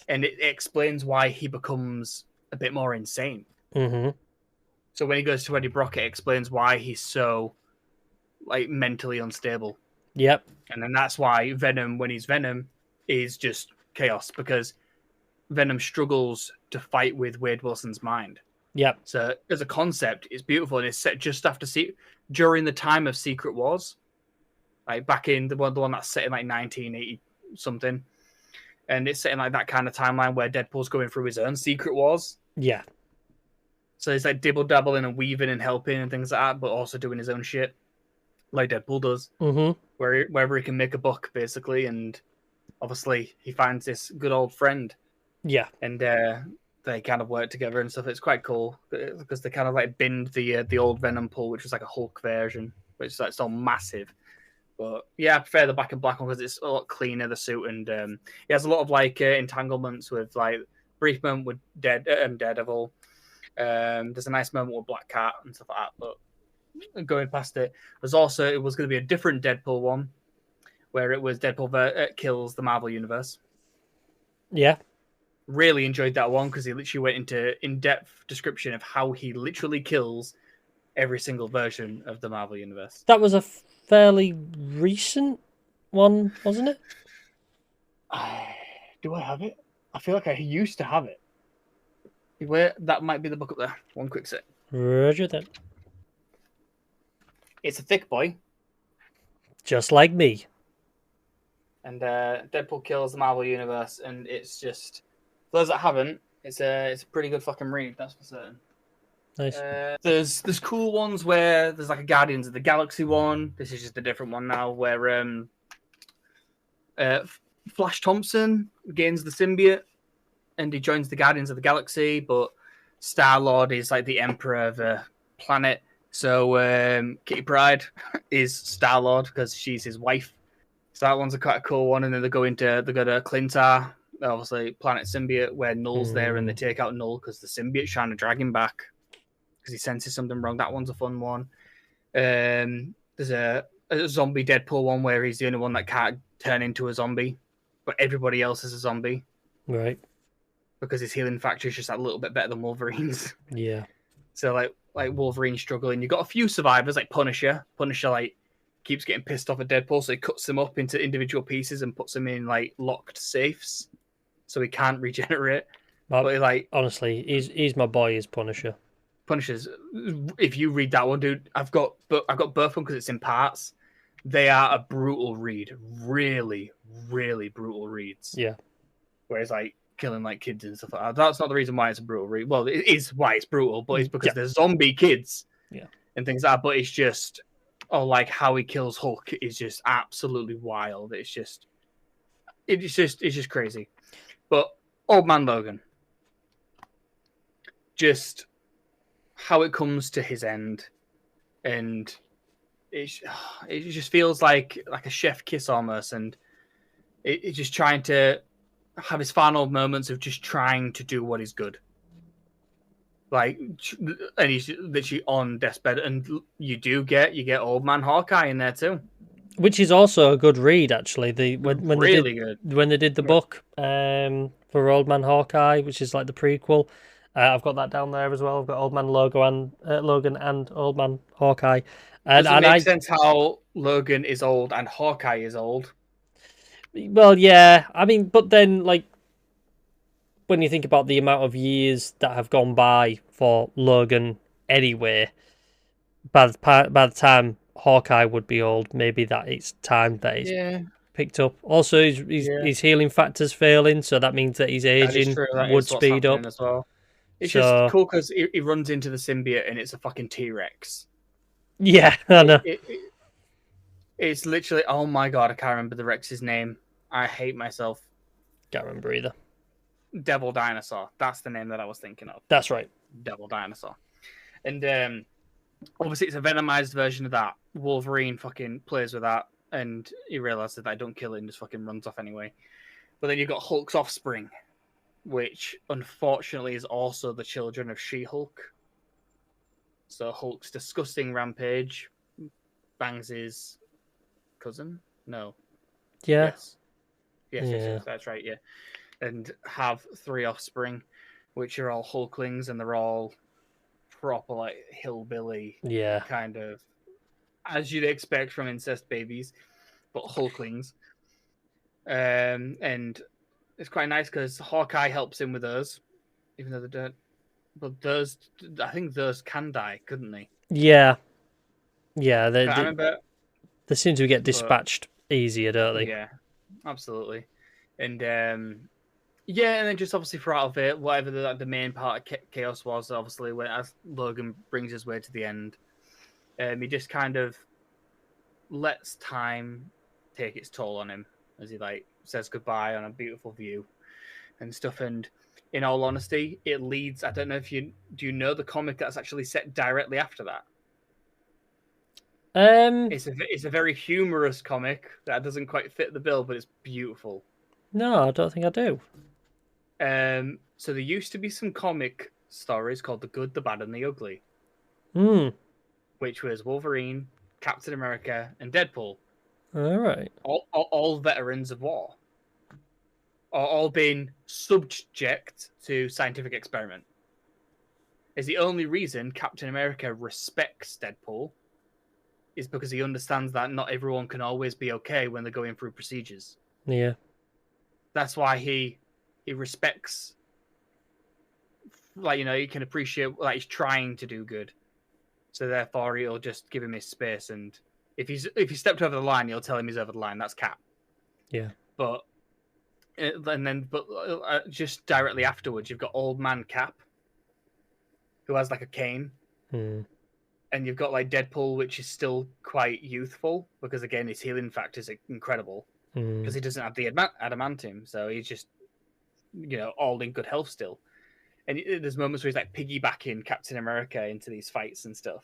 and it explains why he becomes a bit more insane. Mm-hmm. So when he goes to Eddie Brock, it explains why he's so mentally unstable. Yep. And then that's why Venom, when he's Venom, is just chaos, because Venom struggles to fight with Wade Wilson's mind. Yep. So as a concept, it's beautiful, and it's set just after during the time of Secret Wars, like back in the one that's set in 1980 something, and it's set in that kind of timeline where Deadpool's going through his own Secret Wars. Yeah. So he's dibble dabbling and weaving and helping and things like that, but also doing his own shit, like Deadpool does. Mm-hmm. Wherever he can make a buck, basically, and obviously he finds this good old friend. Yeah. And they kind of work together and stuff. It's quite cool because they kind of binned the old Venom pull, which was a Hulk version, which is still massive. But yeah, I prefer the Back in Black one because it's a lot cleaner, the suit, and he has a lot of entanglements with brief moment with Daredevil. There's a nice moment with Black Cat and stuff like that. But going past it, it was going to be a different Deadpool one, where it was Deadpool kills the Marvel Universe. Yeah. Really enjoyed that one because he literally went into in-depth description of how he literally kills every single version of the Marvel Universe. That was a fairly recent one, wasn't it? Do I have it? I feel like I used to have it. That might be the book up there. One quick sec. Roger that. It's a thick boy. Just like me. And Deadpool kills the Marvel Universe, and it's just, for those that haven't, it's a pretty good fucking read, that's for certain. Nice. There's cool ones where there's a Guardians of the Galaxy one. This is just a different one now, where Flash Thompson gains the symbiote, and he joins the Guardians of the Galaxy, but Star-Lord is like the emperor of a planet. So Kitty Pryde is Star-Lord because she's his wife. So that one's a quite a cool one. And then they go to Clintar, obviously Planet Symbiote, where Null's there, and they take out Null because the symbiote's trying to drag him back because he senses something wrong. That one's a fun one. There's a zombie Deadpool one where he's the only one that can't turn into a zombie, but everybody else is a zombie. Right. Because his healing factor is just a little bit better than Wolverine's. Yeah. So like Wolverine struggling. You've got a few survivors like Punisher. Punisher like keeps getting pissed off at Deadpool, so he cuts them up into individual pieces and puts them in like locked safes, so he can't regenerate. But like honestly, he's my boy. Is Punisher. Punishers. If you read that one, dude, I've got both of them because it's in parts. They are a brutal read, really, really brutal reads. Yeah. Whereas like killing like kids and stuff like that. That's not the reason why it's a brutal read. Well, it is why it's brutal, but it's because they're zombie kids. Yeah. And things like that. But it's just like how he kills Hulk is just absolutely wild. It's just crazy. But Old Man Logan. Just how it comes to his end, and it just feels like a chef kiss almost, and it's just trying to have his final moments of just trying to do what is good. Like, and he's literally on deathbed, and you get Old Man Hawkeye in there too, which is also a good read actually. When they did the book for Old Man Hawkeye, which is like the prequel. I've got that down there as well. I've got Old Man Logan and Old Man Hawkeye. Does it make sense how Logan is old and Hawkeye is old? Well, yeah. I mean, but then, like, when you think about the amount of years that have gone by for Logan anyway, by the time Hawkeye would be old, maybe that it's time that he's picked up. Also, his healing factor's failing, so that means that his aging would speed up as well. It's just cool because he runs into the symbiote and it's a fucking T-Rex. Yeah, I know. It's literally, oh my god, I can't remember the Rex's name. I hate myself. Can't remember either. Devil Dinosaur. That's the name that I was thinking of. That's right. Devil Dinosaur. And obviously it's a venomized version of that. Wolverine fucking plays with that and he realizes that I don't kill it and just fucking runs off anyway. But then you've got Hulk's offspring, which unfortunately is also the children of She-Hulk. So Hulk's disgusting rampage bangs his cousin? No. Yeah. Yes, that's right, yeah. And have 3 offspring, which are all Hulklings, and they're all proper, like, hillbilly kind of, as you'd expect from incest babies, but Hulklings. And it's quite nice because Hawkeye helps him with those, even though they don't. But those, I think those can die, couldn't they? Yeah. They seem to get dispatched easier, don't they? Yeah, absolutely. And and then just obviously throughout of it, whatever the main part of chaos was, obviously, as Logan brings his way to the end, he just kind of lets time take its toll on him as he like says goodbye on a beautiful view and stuff. And in all honesty, it leads. I don't know if do you know the comic that's actually set directly after that? It's a very humorous comic that doesn't quite fit the bill, but it's beautiful. No, I don't think I do. So there used to be some comic stories called The Good, the Bad, and the Ugly. Which was Wolverine, Captain America, and Deadpool. All right. All veterans of war. All being subject to scientific experiment. Is the only reason Captain America respects Deadpool is because he understands that not everyone can always be okay when they're going through procedures. Yeah. That's why he respects, like, you know, he can appreciate, like, he's trying to do good. So therefore he'll just give him his space, and if he stepped over the line, he'll tell him he's over the line. That's Cap. Yeah. But just directly afterwards, you've got Old Man Cap, who has like a cane. And you've got like Deadpool, which is still quite youthful because again his healing factor is incredible because he doesn't have the adamantium, so he's just all in good health still. And there's moments where he's like piggybacking Captain America into these fights and stuff.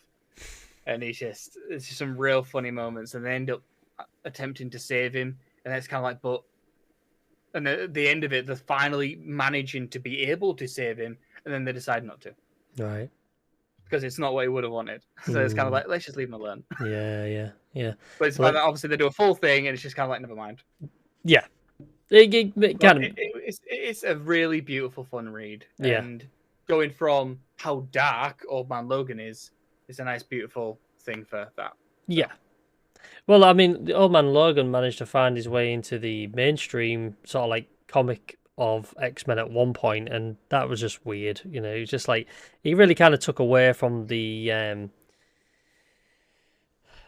And it's just some real funny moments. And they end up attempting to save him. And it's kind of like, and at the end of it, they're finally managing to be able to save him. And then they decide not to. Right. Because it's not what he would have wanted. So it's kind of like, let's just leave him alone. Yeah. But it's like, obviously they do a full thing and it's just kind of like, never mind. Yeah. It's a really beautiful, fun read. Yeah. And going from how dark Old Man Logan is a nice, beautiful thing for that. Yeah. Well, I mean, the Old Man Logan managed to find his way into the mainstream sort of like comic of X-Men at one point, and that was just weird. It's just like he really kind of took away from the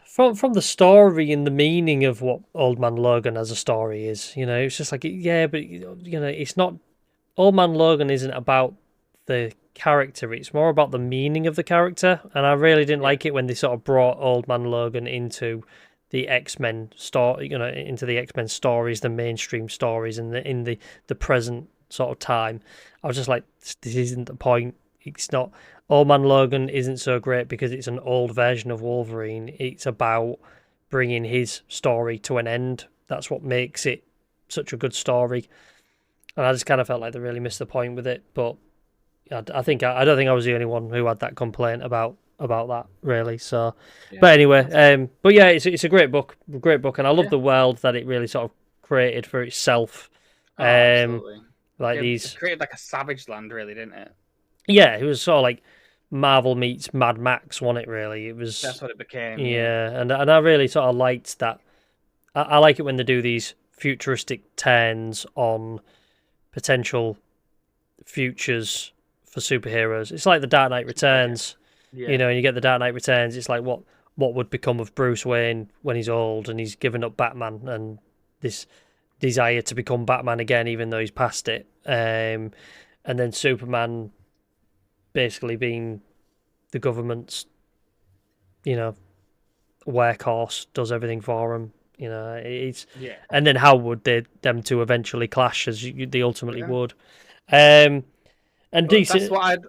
from the story and the meaning of what Old Man Logan as a story is. It's just like, yeah, but it's not. Old Man Logan isn't about the character, it's more about the meaning of the character, and I really didn't like it when they sort of brought Old Man Logan into the X-Men story, into the X-Men stories, the mainstream stories, and in the present sort of time. I was just like, this isn't the point. It's not. Old Man Logan isn't so great because it's an old version of Wolverine. It's about bringing his story to an end. That's what makes it such a good story. And I just kind of felt like they really missed the point with it. But I don't think I was the only one who had that complaint about that, really. So, yeah, but anyway, but yeah, it's a great book, and I love the world that it really sort of created for itself. Absolutely. Like it created like a Savage Land, really, didn't it? Yeah, it was sort of like Marvel meets Mad Max, wasn't it? Really, That's what it became. Yeah, and I really sort of liked that. I like it when they do these futuristic turns on potential futures for superheroes. It's like the Dark Knight Returns. Yeah. And you get the Dark Knight Returns. It's like what would become of Bruce Wayne when he's old and he's given up Batman and this desire to become Batman again, even though he's past it. And then Superman basically being the government's, workhorse, does everything for him. And then how would them two eventually clash, as they ultimately would. And DC. That's what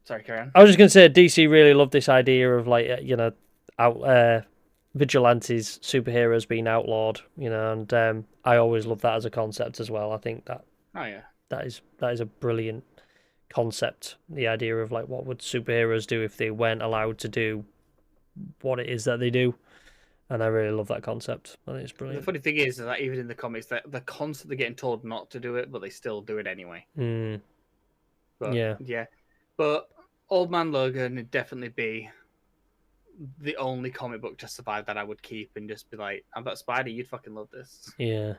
Sorry, carry on. I was just going to say, DC really loved this idea of vigilantes, superheroes being outlawed. And I always love that as a concept as well. I think that. Oh yeah. That is a brilliant concept. The idea of what would superheroes do if they weren't allowed to do what it is that they do. And I really love that concept. I think it's brilliant. The funny thing is that even in the comics, they're constantly getting told not to do it, but they still do it anyway. But, yeah. But Old Man Logan would definitely be the only comic book to survive that I would keep and just be like, "I've got Spidey. You'd fucking love this." Yeah.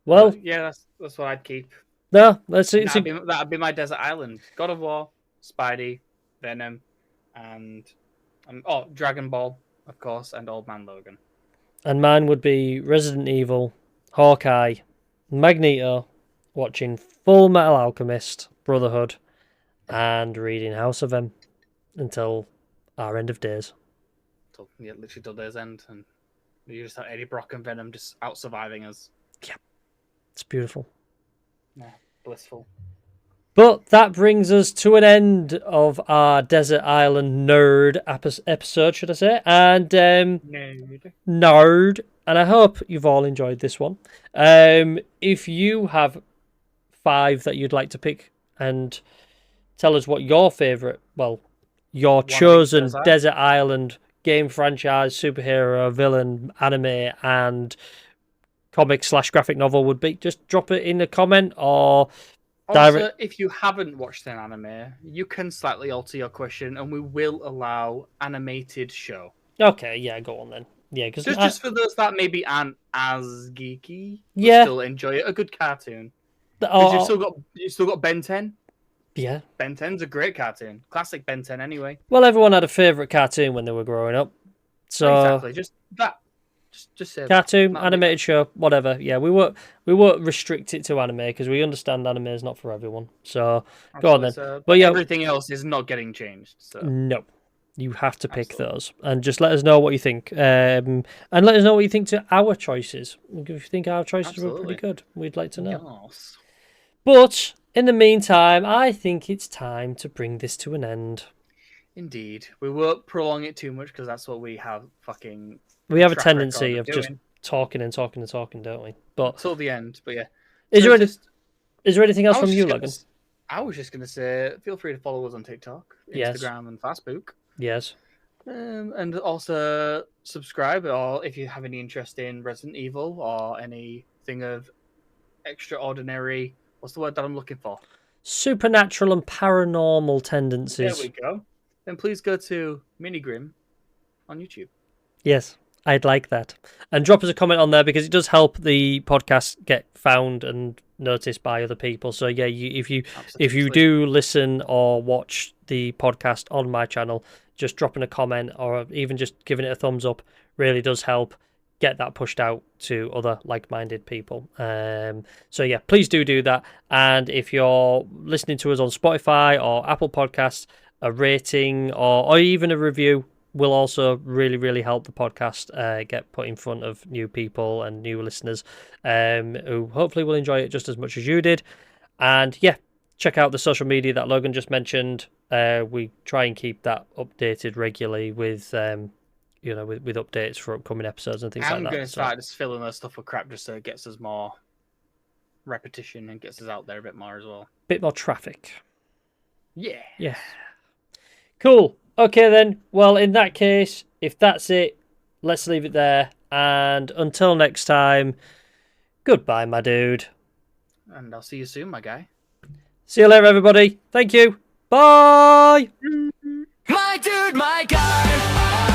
Well, yeah, that's what I'd keep. No, that'd be my desert island. God of War, Spidey, Venom, and Dragon Ball, of course, and Old Man Logan. And mine would be Resident Evil, Hawkeye, Magneto, watching Full Metal Alchemist, Brotherhood, and reading House of M until our end of days. Literally till days end, and you just have Eddie Brock and Venom just out surviving us. Yeah, it's beautiful. Yeah, blissful. But that brings us to an end of our Desert Island Nerd episode, should I say? And Nerd. And I hope you've all enjoyed this one. If you have 5 that you'd like to pick and tell us what your favourite, your chosen Desert Island game franchise, superhero, villain, anime, and comic/graphic novel would be, just drop it in a comment or... Also, if you haven't watched an anime, you can slightly alter your question, and we will allow animated show. Okay, yeah, go on then. Yeah, because just for those that maybe aren't as geeky, still enjoy it. A good cartoon. You've still got Ben 10. Yeah, Ben 10's a great cartoon. Classic Ben 10, anyway. Well, everyone had a favourite cartoon when they were growing up, so exactly, just that. Just say cartoon, animated show, whatever. Yeah, we won't restrict it to anime because we understand anime is not for everyone. So go on then. But yeah, everything else is not getting changed. So no, you have to pick those and just let us know what you think. And let us know what you think to our choices. If you think our choices were pretty good, we'd like to know. Yes. But in the meantime, I think it's time to bring this to an end. Indeed. We won't prolong it too much because that's what we have fucking. We have a track tendency record of just doing. talking and talking and talking, don't we? But Till the end. But yeah. is So there any, just- is there anything else I was from just you, gonna Logan? I was just going to say, feel free to follow us on TikTok, Yes. Instagram, and Facebook. Yes. And also subscribe, or if you have any interest in Resident Evil or anything of extraordinary, what's the word that I'm looking for? Supernatural and paranormal There tendencies. we go. Then please go to Minigrim on YouTube. Yes, I'd like that. And drop us a comment on there because it does help the podcast get found and noticed by other people. So yeah, if you Absolutely. do listen or watch the podcast on my channel, just dropping a comment or even just giving it a thumbs up really does help get that pushed out to other like-minded people. So yeah, please do that. And if you're listening to us on Spotify or Apple Podcasts, a rating or even a review will also really help the podcast get put in front of new people and new listeners who hopefully will enjoy it just as much as you did. And yeah, check out the social media that Logan just mentioned. We try and keep that updated regularly with with updates for upcoming episodes and things like that. I'm going to start just filling those stuff with crap just so it gets us more repetition and gets us out there a bit more as well. Bit more traffic. Yeah. Cool. Okay then. Well, in that case, if that's it, let's leave it there. And until next time, goodbye, my dude. And I'll see you soon, my guy. See you later, everybody. Thank you. Bye. My dude, my guy.